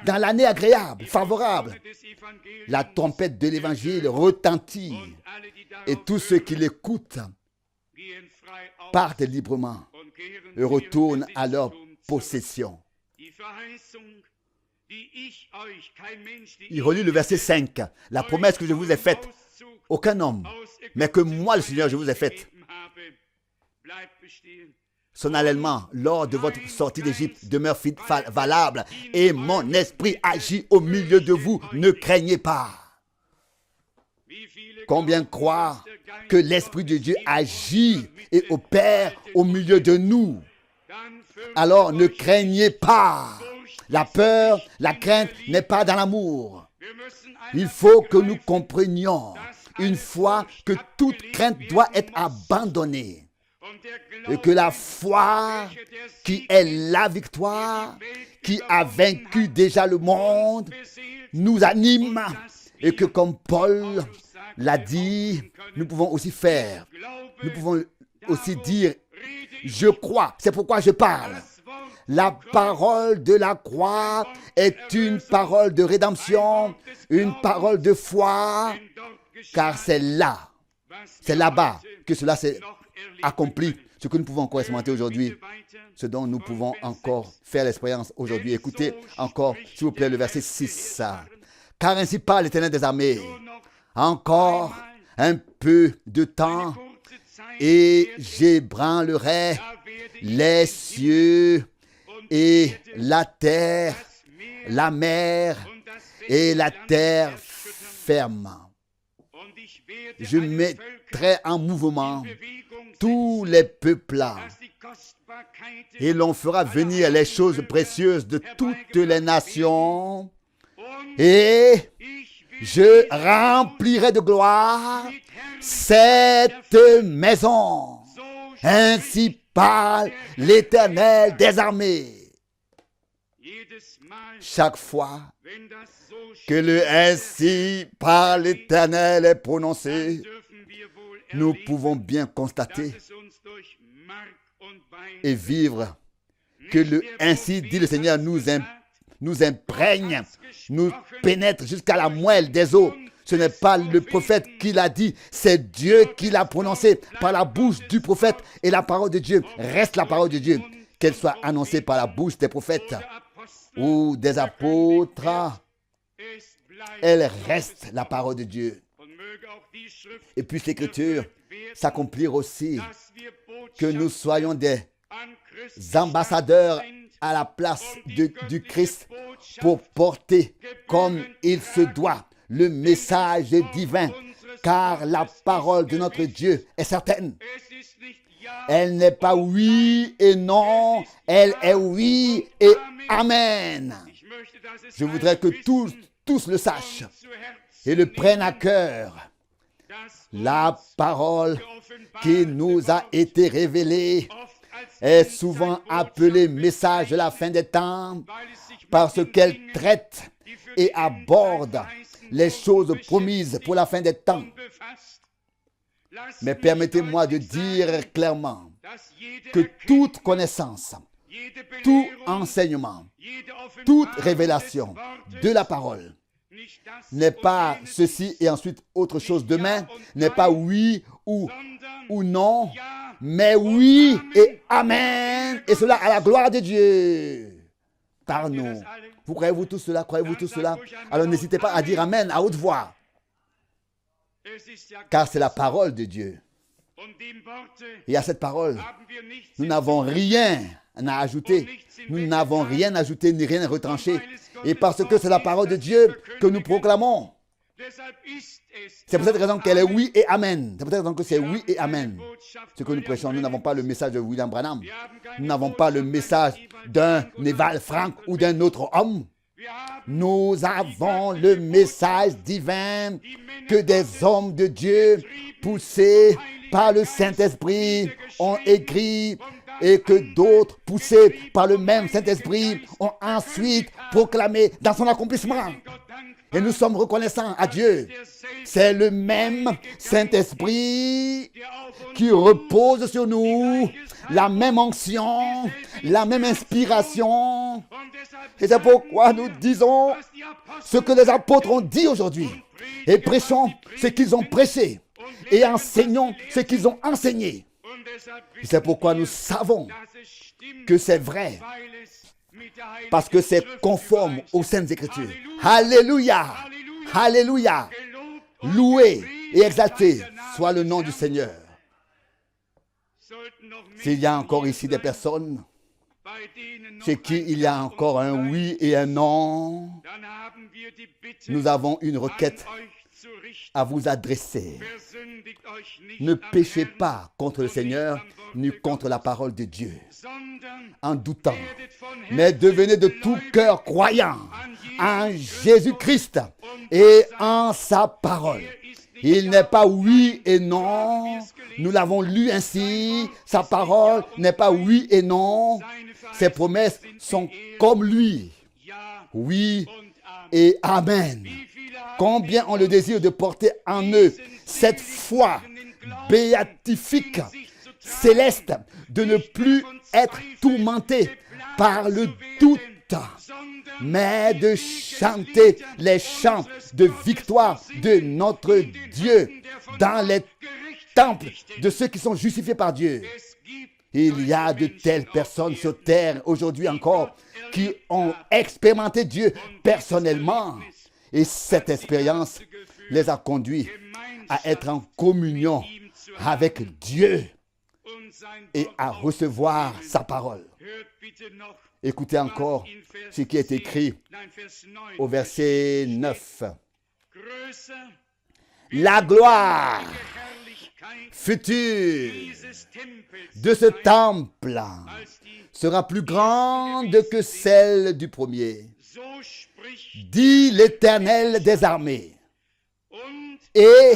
l'année agréable, favorable. La trompette de l'Évangile retentit et tous ceux qui l'écoutent partent librement et retournent à leur possession. Il relit le verset 5. La promesse que je vous ai faite, aucun homme, mais que moi le Seigneur je vous ai faite. son allèlement lors de votre sortie d'Égypte demeure valable et mon esprit agit au milieu de vous. Ne craignez pas. Combien croient que l'Esprit de Dieu agit et opère au milieu de nous? Alors ne craignez pas. La peur, la crainte n'est pas dans l'amour. Il faut que nous comprenions une fois que toute crainte doit être abandonnée et que la foi qui est la victoire, qui a vaincu déjà le monde, nous anime et que comme Paul l'a dit, nous pouvons aussi faire. Nous pouvons aussi dire, je crois, c'est pourquoi je parle. La parole de la croix est une parole de rédemption, une parole de foi, car c'est là-bas que cela s'est accompli, ce que nous pouvons encore expérimenter aujourd'hui, ce dont nous pouvons encore faire l'expérience aujourd'hui. Écoutez encore, s'il vous plaît, le verset 6. Car ainsi parle l'Éternel des armées, encore un peu de temps et j'ébranlerai les cieux et la terre, la mer et la terre ferme. Je mettrai en mouvement tous les peuples et l'on fera venir les choses précieuses de toutes les nations et je remplirai de gloire cette maison. Ainsi parle l'Éternel des armées. Chaque fois que le ainsi par l'Éternel est prononcé, nous pouvons bien constater et vivre que le ainsi dit le Seigneur nous imprègne, nous pénètre jusqu'à la moelle des os. Ce n'est pas le prophète qui l'a dit, c'est Dieu qui l'a prononcé par la bouche du prophète. Et la parole de Dieu reste la parole de Dieu, qu'elle soit annoncée par la bouche des prophètes ou des apôtres. Elle reste la parole de Dieu. Et puis l'Écriture s'accomplir aussi, que nous soyons des ambassadeurs à la place du Christ pour porter comme il se doit le message divin, car la parole de notre Dieu est certaine. Elle n'est pas oui et non, elle est oui et amen. Je voudrais que tous le sachent et le prennent à cœur. La parole qui nous a été révélée est souvent appelée message de la fin des temps parce qu'elle traite et aborde les choses promises pour la fin des temps. Mais permettez-moi de dire clairement que toute connaissance, tout enseignement, toute révélation de la parole n'est pas ceci et ensuite autre chose demain, n'est pas oui ou non, mais oui et amen, et cela à la gloire de Dieu par nous. Vous croyez-vous tout cela? Croyez-vous tout cela? Alors n'hésitez pas à dire amen à haute voix, car c'est la parole de Dieu. Et à cette parole, nous n'avons rien à ajouter. Nous n'avons rien ajouté ni rien retranché. Et parce que c'est la parole de Dieu que nous proclamons. C'est pour cette raison qu'elle est oui et amen. C'est pour cette raison que c'est oui et amen. Ce que nous prêchons, nous n'avons pas le message de William Branham. Nous n'avons pas le message d'un Néval Frank ou d'un autre homme. Nous avons le message divin que des hommes de Dieu poussés par le Saint-Esprit ont écrit et que d'autres poussés par le même Saint-Esprit ont ensuite proclamé dans son accomplissement. Et nous sommes reconnaissants à Dieu. C'est le même Saint-Esprit qui repose sur nous, la même onction, la même inspiration. Et c'est pourquoi nous disons ce que les apôtres ont dit aujourd'hui. Et prêchons ce qu'ils ont prêché. Et enseignons ce qu'ils ont enseigné. Et c'est pourquoi nous savons que c'est vrai. Parce que c'est conforme aux Saintes Écritures. Alléluia! Alléluia! Loué et exalté soit le nom du Seigneur. S'il y a encore ici des personnes chez qui il y a encore un oui et un non, nous avons une requête à vous adresser. Ne péchez pas contre le Seigneur ni contre la parole de Dieu en doutant, mais devenez de tout cœur croyants en Jésus-Christ et en sa parole. Il n'est pas oui et non. Nous l'avons lu ainsi. Sa parole n'est pas oui et non. Ses promesses sont comme lui. Oui et amen. Combien ont le désir de porter en eux cette foi béatifique, céleste, de ne plus être tourmenté par le doute, mais de chanter les chants de victoire de notre Dieu dans les temples de ceux qui sont justifiés par Dieu. Il y a de telles personnes sur terre aujourd'hui encore qui ont expérimenté Dieu personnellement. Et cette expérience les a conduits à être en communion avec Dieu et à recevoir sa parole. Écoutez encore ce qui est écrit au verset 9. La gloire future de ce temple sera plus grande que celle du premier, dit l'Éternel des armées. Et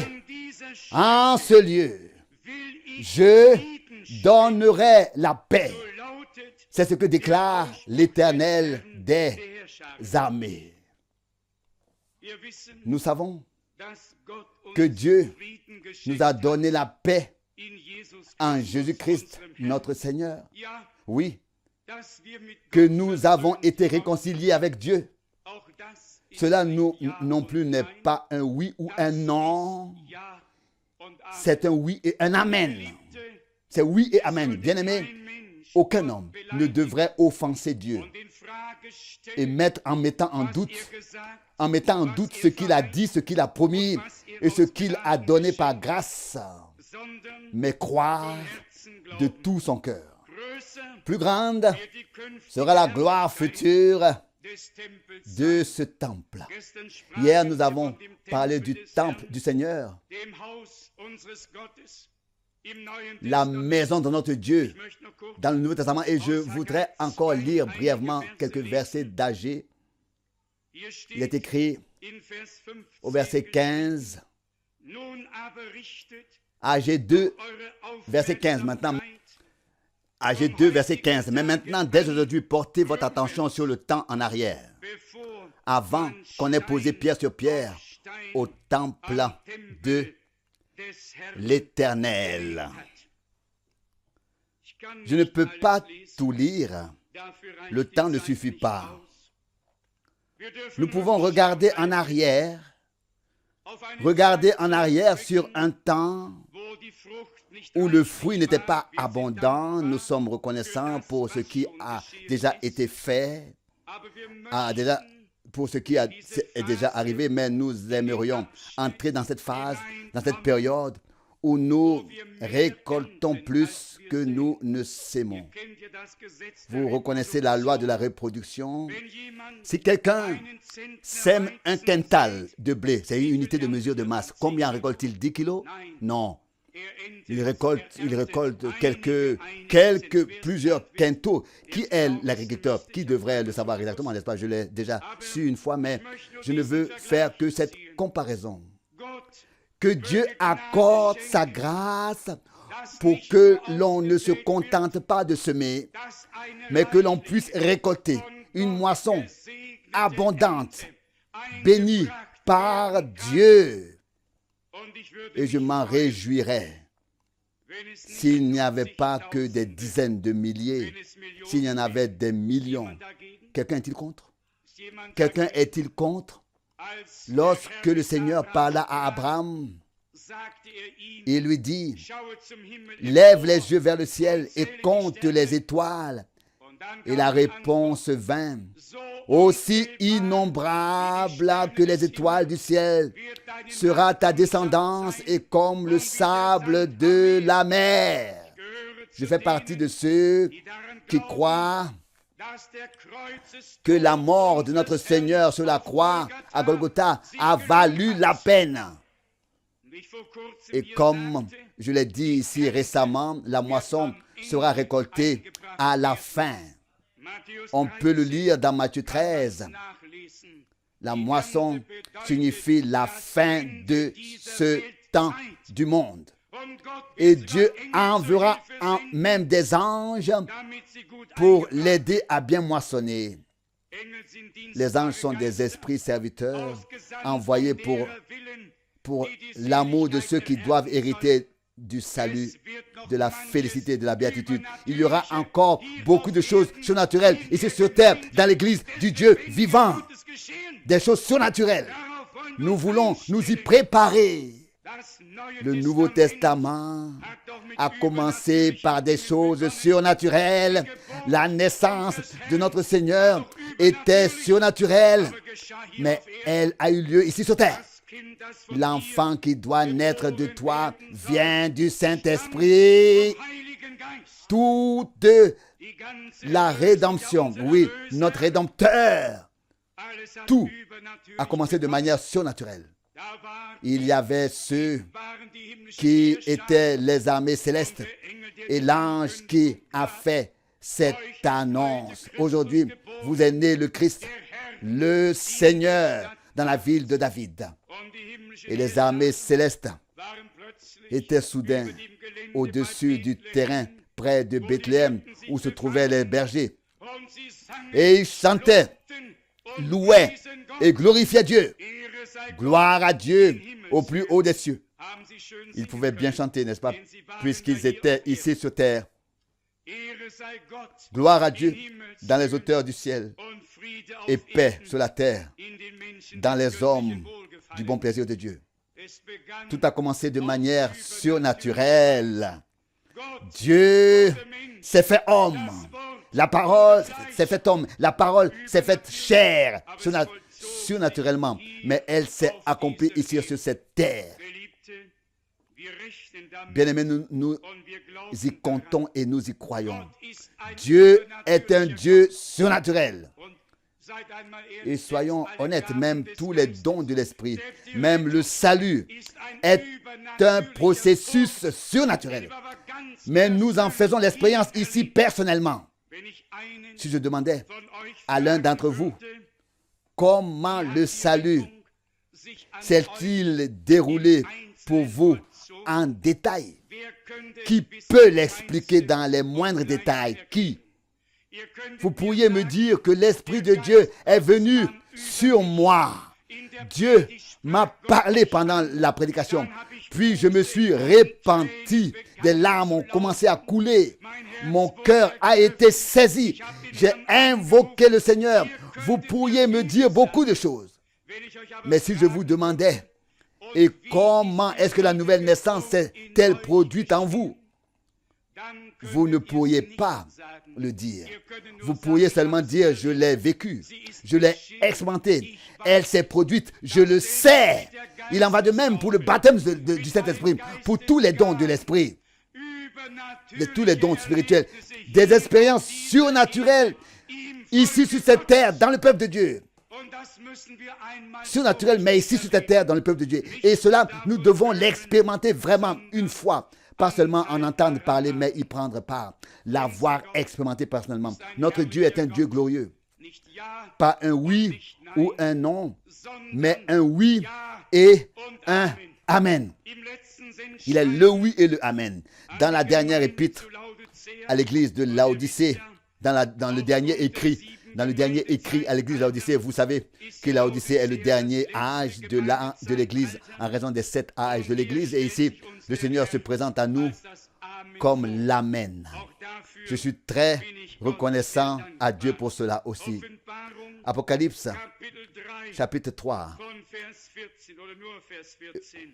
en ce lieu, je donnerai la paix. C'est ce que déclare l'Éternel des armées. Nous savons que Dieu nous a donné la paix en Jésus-Christ, notre Seigneur. Oui, que nous avons été réconciliés avec Dieu. Cela non plus n'est pas un oui ou un non. C'est un oui et un amen. C'est oui et amen. Bien-aimé, aucun homme ne devrait offenser Dieu et en mettant en doute ce qu'il a dit, ce qu'il a promis et ce qu'il a donné par grâce, mais croire de tout son cœur. Plus grande sera la gloire future de ce temple. Hier, nous avons parlé du temple du Seigneur, la maison de notre Dieu dans le Nouveau Testament. Et je voudrais encore lire brièvement quelques versets d'Agé. Il est écrit au verset 15, Agé 2, verset 15. Maintenant, Agé 2, verset 15. Mais maintenant, dès aujourd'hui, portez votre attention sur le temps en arrière, avant qu'on ait posé pierre sur pierre au temple de l'Éternel. Je ne peux pas tout lire. Le temps ne suffit pas. Nous pouvons regarder en arrière sur un temps où le fruit n'était pas abondant. Nous sommes reconnaissants pour ce qui a déjà été fait, pour ce qui est déjà arrivé, mais nous aimerions entrer dans cette phase, dans cette période où nous récoltons plus que nous ne sémons. Vous reconnaissez la loi de la reproduction. Si quelqu'un sème un quintal de blé, c'est une unité de mesure de masse, combien récolte-t-il? 10 kilos? Non. Il récolte plusieurs quintaux. Qui est l'agriculteur? Qui devrait le savoir exactement, n'est-ce pas? Je l'ai déjà su une fois, mais je ne veux faire que cette comparaison. Que Dieu accorde sa grâce pour que l'on ne se contente pas de semer, mais que l'on puisse récolter une moisson abondante, bénie par Dieu. Et je m'en réjouirais s'il n'y avait pas que des dizaines de milliers, s'il y en avait des millions. Quelqu'un est-il contre? Quelqu'un est-il contre? Lorsque le Seigneur parla à Abraham, il lui dit, lève les yeux vers le ciel et compte les étoiles. Et la réponse vint, aussi innombrable que les étoiles du ciel sera ta descendance et comme le sable de la mer. Je fais partie de ceux qui croient que la mort de notre Seigneur sur la croix à Golgotha a valu la peine. Et comme je l'ai dit ici récemment, la moisson sera récoltée à la fin. On peut le lire dans Matthieu 13. La moisson signifie la fin de ce temps du monde. Et Dieu enverra même des anges pour l'aider à bien moissonner. Les anges sont des esprits serviteurs envoyés pour l'amour de ceux qui doivent hériter du salut, de la félicité, de la béatitude. Il y aura encore beaucoup de choses surnaturelles ici sur terre, dans l'église du Dieu vivant. Des choses surnaturelles. Nous voulons nous y préparer. Le Nouveau Testament a commencé par des choses surnaturelles. La naissance de notre Seigneur était surnaturelle, mais elle a eu lieu ici sur terre. L'enfant qui doit naître de toi vient du Saint-Esprit. Toute la rédemption, oui, notre Rédempteur, tout a commencé de manière surnaturelle. Il y avait ceux qui étaient les armées célestes et l'ange qui a fait cette annonce. Aujourd'hui, vous êtes né le Christ, le Seigneur, dans la ville de David. Et les armées célestes étaient soudain au-dessus du terrain près de Bethléem où se trouvaient les bergers. Et ils chantaient, louaient et glorifiaient Dieu. Gloire à Dieu au plus haut des cieux. Ils pouvaient bien chanter, n'est-ce pas, puisqu'ils étaient ici sur terre. Gloire à Dieu dans les hauteurs du ciel et paix sur la terre, dans les hommes du bon plaisir de Dieu. Tout a commencé de manière surnaturelle. Dieu s'est fait homme. La parole s'est faite homme. La parole s'est faite chair, surnaturellement. Mais elle s'est accomplie ici sur cette terre. Bien-aimés, nous y comptons et nous y croyons. Dieu est un Dieu surnaturel. Et soyons honnêtes, même tous les dons de l'Esprit, même le salut est un processus surnaturel. Mais nous en faisons l'expérience ici personnellement. Si je demandais à l'un d'entre vous, comment le salut s'est-il déroulé pour vous en détail? Qui peut l'expliquer dans les moindres détails? Qui? Vous pourriez me dire que l'Esprit de Dieu est venu sur moi. Dieu m'a parlé pendant la prédication. Puis je me suis repenti. Des larmes ont commencé à couler. Mon cœur a été saisi. J'ai invoqué le Seigneur. Vous pourriez me dire beaucoup de choses. Mais si je vous demandais, et comment est-ce que la nouvelle naissance s'est-elle produite en vous? Vous ne pourriez pas le dire. Vous pourriez seulement dire, je l'ai vécu, je l'ai expérimenté, elle s'est produite, je le sais. Il en va de même pour le baptême du Saint-Esprit, pour tous les dons de l'Esprit, tous les dons spirituels, des expériences surnaturelles ici sur cette terre, dans le peuple de Dieu. Surnaturel, mais ici sur cette terre, dans le peuple de Dieu. Et cela, nous devons l'expérimenter vraiment une fois. Pas seulement en entendre parler, mais y prendre part. L'avoir expérimenté personnellement. Notre Dieu est un Dieu glorieux. Pas un oui ou un non, mais un oui et un amen. Il est le oui et le amen. Dans la dernière épître à l'église de Laodicée, dans le dernier écrit à l'église de Laodicée, vous savez que Laodicée est le dernier âge de l'église en raison des 7 âges de l'église. Et ici, le Seigneur se présente à nous comme l'Amen. Je suis très reconnaissant à Dieu pour cela aussi. Apocalypse, chapitre 3,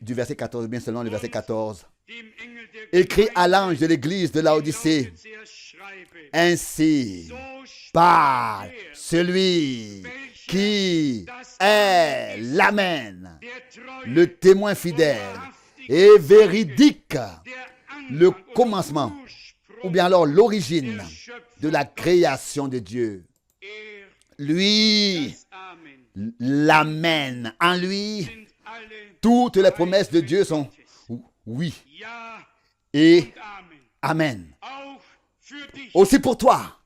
du verset 14, bien seulement le verset 14. Écrit à l'ange de l'église de Laodicée, ainsi parle celui qui est l'Amen, le témoin fidèle et véridique, le commencement ou bien alors l'origine de la création de Dieu. Lui, l'Amen. En lui, toutes les promesses de Dieu sont oui et Amen. Aussi pour toi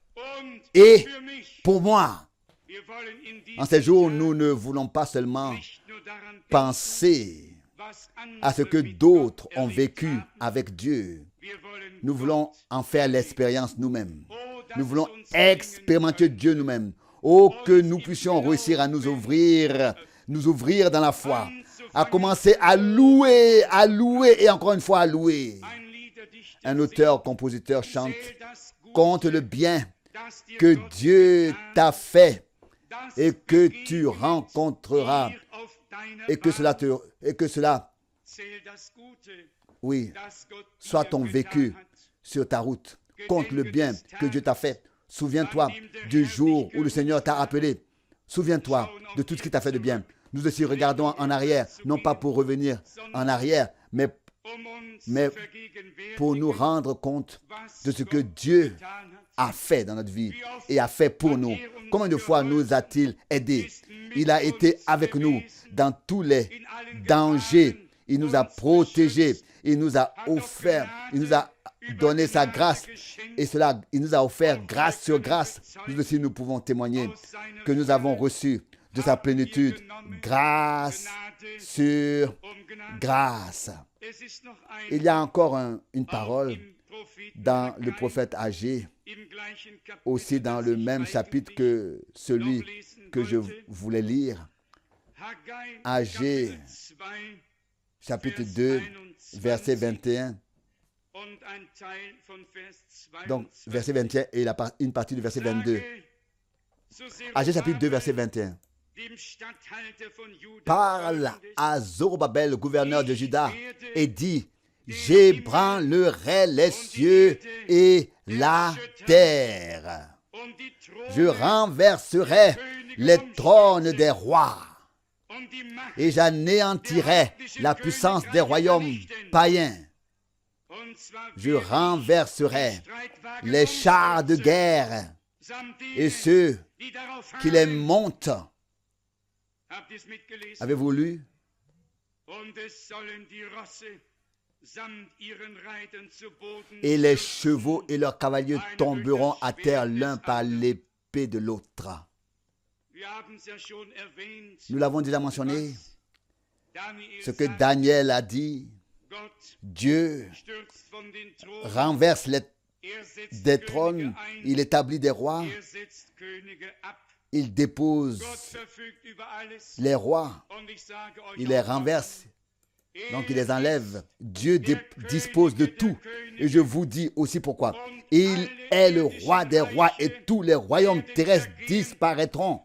et pour moi. En ces jours, nous ne voulons pas seulement penser à ce que d'autres ont vécu avec Dieu. Nous voulons en faire l'expérience nous-mêmes. Nous voulons expérimenter Dieu nous-mêmes. Oh, que nous puissions réussir à nous ouvrir dans la foi, à commencer à louer et encore une fois à louer. Un auteur-compositeur chante: compte le bien que Dieu t'a fait et que tu rencontreras et que cela, oui, soit ton vécu sur ta route. Compte le bien que Dieu t'a fait. Souviens-toi du jour où le Seigneur t'a appelé. Souviens-toi de tout ce qu'il t'a fait de bien. Nous aussi regardons en arrière, non pas pour revenir en arrière, mais pour nous rendre compte de ce que Dieu a fait dans notre vie et a fait pour nous. Combien de fois nous a-t-il aidés? Il a été avec nous dans tous les dangers. Il nous a protégés. Il nous a offert. Il nous a donné sa grâce. Et cela, il nous a offert grâce sur grâce. Nous aussi, nous pouvons témoigner que nous avons reçu de sa plénitude grâce sur grâce. Il y a encore une parole dans le prophète Agé, aussi dans le même chapitre que celui que je voulais lire. Agé, chapitre 2, verset 21. Donc, verset 21 et une partie du verset 22. Agé, chapitre 2, verset 21. Parle à Zorobabel, le gouverneur de Juda, et dit: j'ébranlerai les cieux et la terre. Je renverserai les trônes des rois et j'anéantirai la puissance des royaumes païens. Je renverserai les chars de guerre et ceux qui les montent. Avez-vous lu? Et les chevaux et leurs cavaliers tomberont à terre l'un par l'épée de l'autre. Nous l'avons déjà mentionné, ce que Daniel a dit. Dieu renverse des trônes, il établit des rois, il dépose les rois, il les renverse, donc il les enlève. Dieu dispose de tout. Et je vous dis aussi pourquoi. Il est le roi des rois et tous les royaumes terrestres disparaîtront.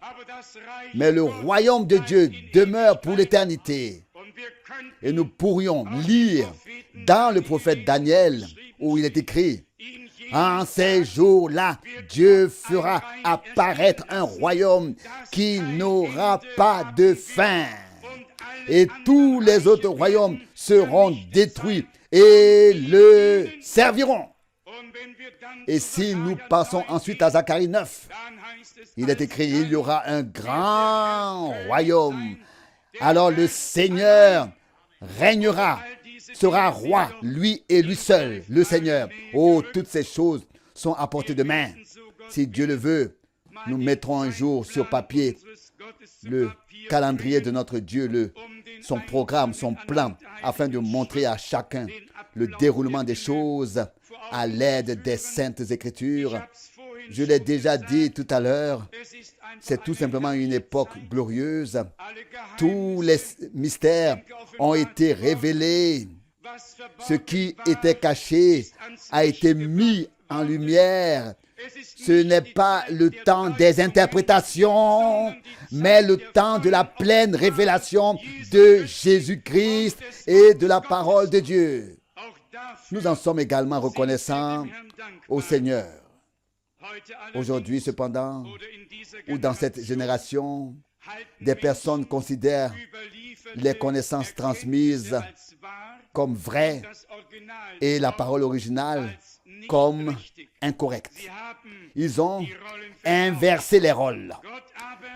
Mais le royaume de Dieu demeure pour l'éternité. Et nous pourrions lire dans le prophète Daniel où il est écrit: en ces jours-là, Dieu fera apparaître un royaume qui n'aura pas de fin. Et tous les autres royaumes seront détruits et le serviront. Et si nous passons ensuite à Zacharie 9, il est écrit: il y aura un grand royaume. Alors le Seigneur régnera, sera roi, lui et lui seul, le Seigneur. Oh, toutes ces choses sont à portée de main. Si Dieu le veut, nous mettrons un jour sur papier le calendrier de notre Dieu, son programme, son plan, afin de montrer à chacun le déroulement des choses à l'aide des Saintes Écritures. Je l'ai déjà dit tout à l'heure, c'est tout simplement une époque glorieuse. Tous les mystères ont été révélés. Ce qui était caché a été mis en lumière. Ce n'est pas le temps des interprétations, mais le temps de la pleine révélation de Jésus-Christ et de la parole de Dieu. Nous en sommes également reconnaissants au Seigneur. Aujourd'hui, cependant, ou dans cette génération, des personnes considèrent les connaissances transmises comme vraies et la parole originale comme incorrectes. Ils ont inversé les rôles.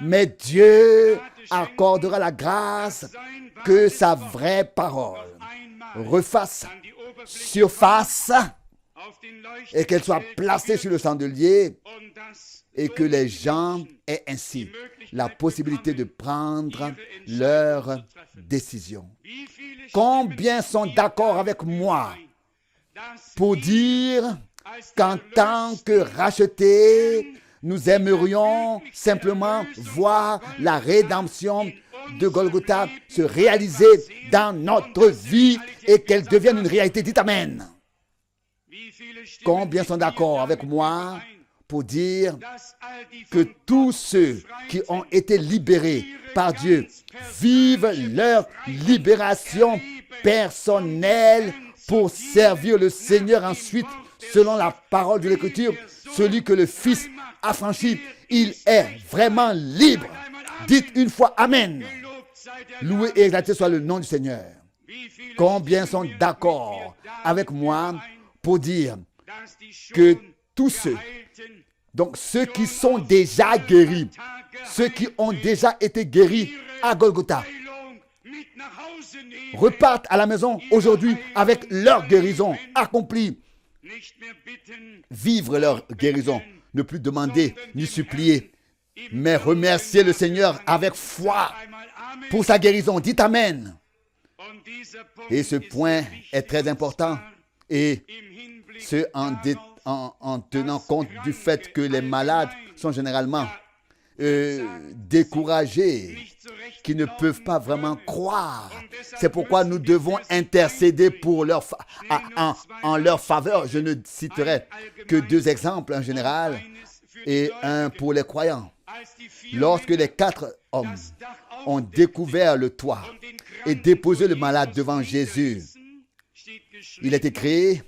Mais Dieu accordera la grâce que sa vraie parole refasse surface et qu'elle soit placée sur le chandelier et que les gens aient ainsi la possibilité de prendre leur décision. Combien sont d'accord avec moi pour dire qu'en tant que rachetés, nous aimerions simplement voir la rédemption de Golgotha se réaliser dans notre vie et qu'elle devienne une réalité. Dites Amen. Combien sont d'accord avec moi pour dire que tous ceux qui ont été libérés par Dieu vivent leur libération personnelle pour servir le Seigneur ensuite, selon la parole de l'Écriture, celui que le Fils a franchi, il est vraiment libre. Dites une fois Amen. Loué et exalté soit le nom du Seigneur. Combien sont d'accord avec moi pour dire que tous ceux, donc ceux qui sont déjà guéris, ceux qui ont déjà été guéris à Golgotha, repartent à la maison aujourd'hui avec leur guérison accomplie. Vivre leur guérison, ne plus demander ni supplier, mais remercier le Seigneur avec foi pour sa guérison. Dites Amen. Et ce point est très important, et ce en tenant compte du fait que les malades sont généralement découragés, qui ne peuvent pas vraiment croire. C'est pourquoi nous devons intercéder pour en leur faveur. Je ne citerai que 2 exemples en général et un pour les croyants. Lorsque les 4 hommes ont découvert le toit et déposé le malade devant Jésus, il est écrit: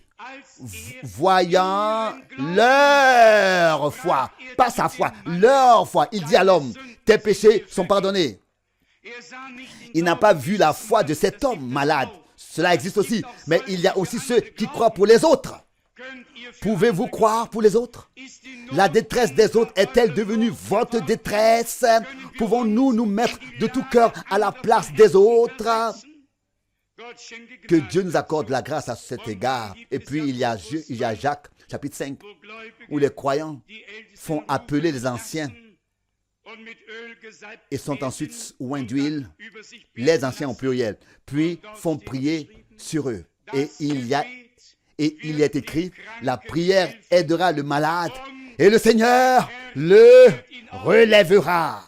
voyant leur foi, pas sa foi, leur foi, il dit à l'homme: tes péchés sont pardonnés. Il n'a pas vu la foi de cet homme malade. Cela existe aussi, mais il y a aussi ceux qui croient pour les autres. Pouvez-vous croire pour les autres? La détresse des autres est-elle devenue votre détresse? Pouvons-nous nous mettre de tout cœur à la place des autres? Que Dieu nous accorde la grâce à cet égard. Et puis il y a Jacques, chapitre 5, où les croyants font appeler les anciens et sont ensuite oints d'huile, les anciens au pluriel, puis font prier sur eux. Et il est écrit: la prière aidera le malade et le Seigneur le relèvera.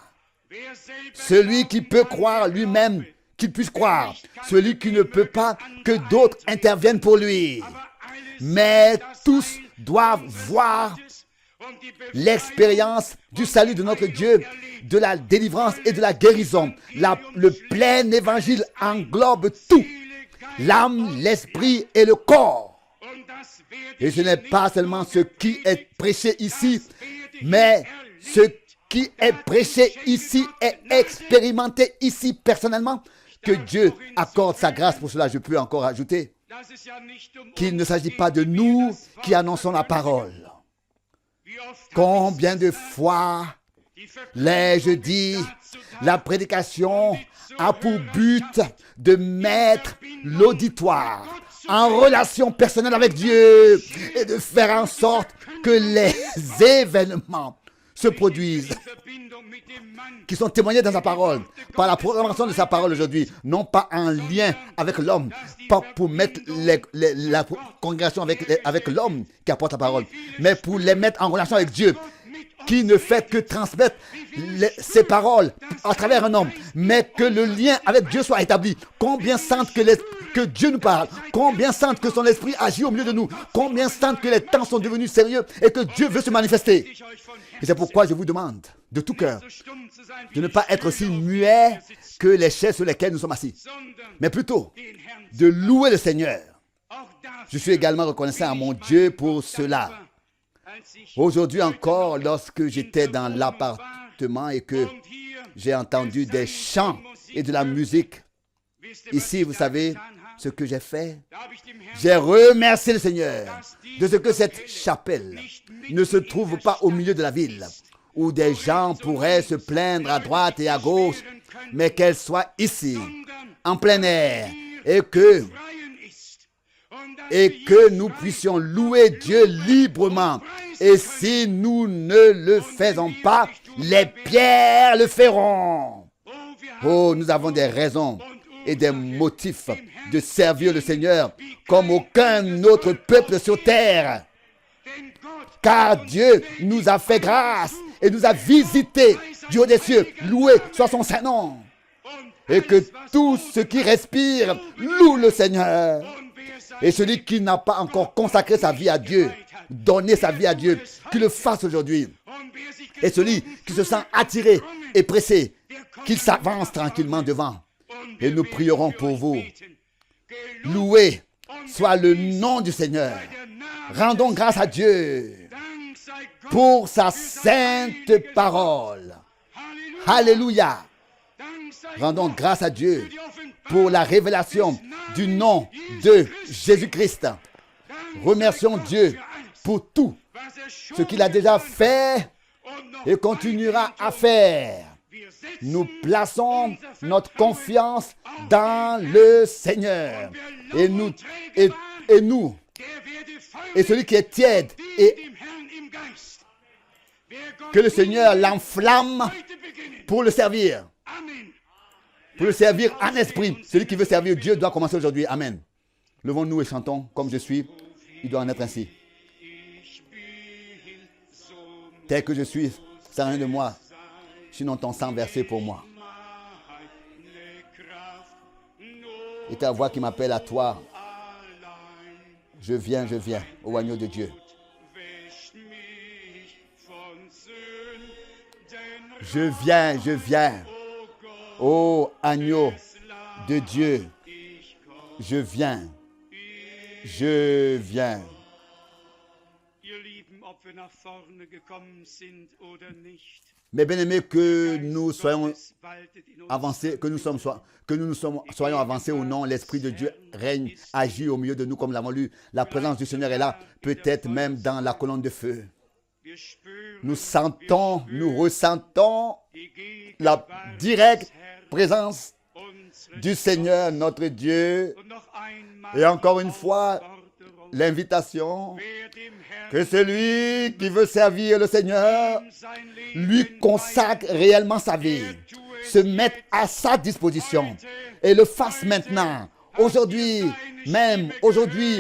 Celui qui peut croire lui-même, qu'il puisse croire. Celui qui ne peut pas, que d'autres interviennent pour lui. Mais tous doivent voir l'expérience du salut de notre Dieu, de la délivrance et de la guérison. Le plein évangile englobe tout: l'âme, l'esprit et le corps. Et ce n'est pas seulement ce qui est prêché ici, mais ce qui est prêché ici est expérimenté ici personnellement. Que Dieu accorde sa grâce pour cela. Je peux encore ajouter qu'il ne s'agit pas de nous qui annonçons la parole. Combien de fois l'ai-je dit, la prédication a pour but de mettre l'auditoire en relation personnelle avec Dieu et de faire en sorte que les événements se produisent qui sont témoignés dans sa parole, par la proclamation de sa parole aujourd'hui, non pas en lien avec l'homme, pas pour mettre la congrégation avec l'homme qui apporte la parole, mais pour les mettre en relation avec Dieu, qui ne fait que transmettre ses paroles à travers un homme, mais que le lien avec Dieu soit établi. Combien sentent que Dieu nous parle, combien sentent que son esprit agit au milieu de nous, combien sentent que les temps sont devenus sérieux et que Dieu veut se manifester. Et c'est pourquoi je vous demande de tout cœur de ne pas être aussi muet que les chaises sur lesquelles nous sommes assis, mais plutôt de louer le Seigneur. Je suis également reconnaissant à mon Dieu pour cela. Aujourd'hui encore, lorsque j'étais dans l'appartement et que j'ai entendu des chants et de la musique, ici, vous savez ce que j'ai fait, j'ai remercié le Seigneur de ce que cette chapelle ne se trouve pas au milieu de la ville, où des gens pourraient se plaindre à droite et à gauche, mais qu'elle soit ici, en plein air, et que nous puissions louer Dieu librement. Et si nous ne le faisons pas, les pierres le feront. Oh, nous avons des raisons et des motifs de servir le Seigneur comme aucun autre peuple sur terre. Car Dieu nous a fait grâce et nous a visités du haut des cieux. Loué soit son saint nom. Et que tout ce qui respire loue le Seigneur. Et celui qui n'a pas encore consacré sa vie à Dieu, donné sa vie à Dieu, qu'il le fasse aujourd'hui. Et celui qui se sent attiré et pressé, qu'il s'avance tranquillement devant. Et nous prierons pour vous. Loué soit le nom du Seigneur. Rendons grâce à Dieu pour sa sainte parole. Alléluia. Rendons grâce à Dieu pour la révélation du nom de Jésus-Christ. Remercions Dieu pour tout ce qu'il a déjà fait et continuera à faire. Nous plaçons notre confiance dans le Seigneur. Et celui qui est tiède, et que le Seigneur l'enflamme pour le servir. Pour le servir en esprit. Celui qui veut servir Dieu doit commencer aujourd'hui. Amen. Levons-nous et chantons comme je suis. Il doit en être ainsi. Tel que je suis, c'est rien de moi. Sinon ton sang versé pour moi. Et ta voix qui m'appelle à toi. Je viens, au agneau de Dieu. Je viens. Ô agneau de Dieu, je viens. Mais bien aimés, que nous soyons avancés, que nous soyons avancés ou non, l'Esprit de Dieu règne, agit au milieu de nous comme l'avons lu. La présence du Seigneur est là, peut-être même dans la colonne de feu. Nous ressentons la directe présence du Seigneur, notre Dieu. Et encore une fois, l'invitation que celui qui veut servir le Seigneur lui consacre réellement sa vie, se mette à sa disposition et le fasse maintenant. Aujourd'hui,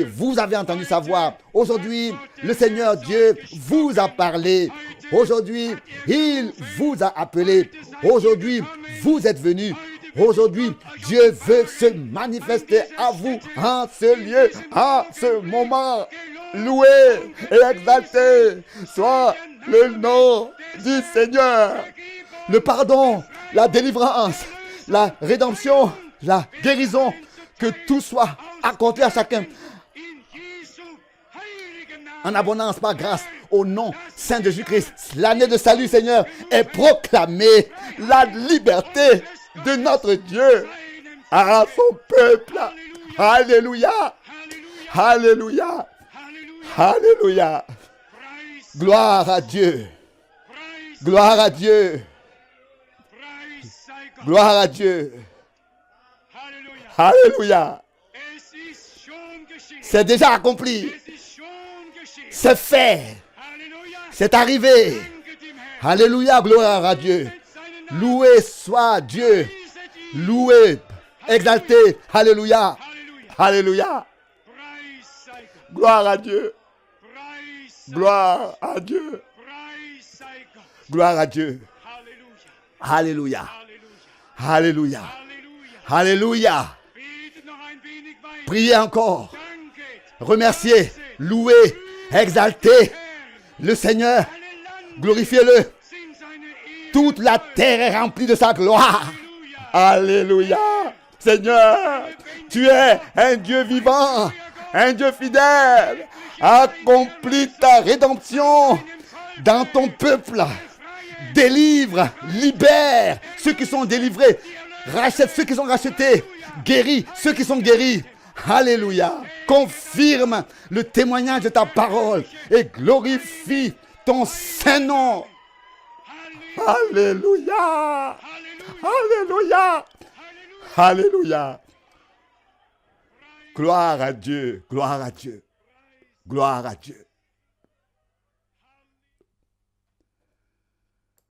vous avez entendu sa voix. Aujourd'hui, le Seigneur Dieu vous a parlé. Aujourd'hui, il vous a appelé. Aujourd'hui, vous êtes venus. Aujourd'hui, Dieu veut se manifester à vous en ce lieu, en ce moment. Loué et exalté soit le nom du Seigneur. Le pardon, la délivrance, la rédemption, la guérison, que tout soit accordé à chacun en abondance par grâce au nom saint de Jésus-Christ. L'année de salut, Seigneur, est proclamée. La liberté de notre Dieu à son peuple. Alléluia. Alléluia. Alléluia. Gloire à Dieu. Gloire à Dieu. Gloire à Dieu. Alléluia. C'est déjà accompli. C'est fait. C'est arrivé. Alléluia. Gloire à Dieu. Loué soit Dieu. Loué. Exalté. Alléluia. Alléluia. Gloire à Dieu. Gloire à Dieu. Gloire à Dieu. Alléluia. Alléluia. Alléluia. Priez encore. Remerciez, louez, exaltez le Seigneur. Glorifiez-le. Toute la terre est remplie de sa gloire. Alléluia. Seigneur, tu es un Dieu vivant, un Dieu fidèle. Accomplis ta rédemption dans ton peuple. Délivre, libère ceux qui sont délivrés. Rachète ceux qui sont rachetés. Guéris ceux qui sont guéris. Alléluia. Confirme le témoignage de ta parole et glorifie ton Saint-Nom. Alléluia. Alléluia. Alléluia. Gloire à Dieu. Gloire à Dieu. Gloire à Dieu.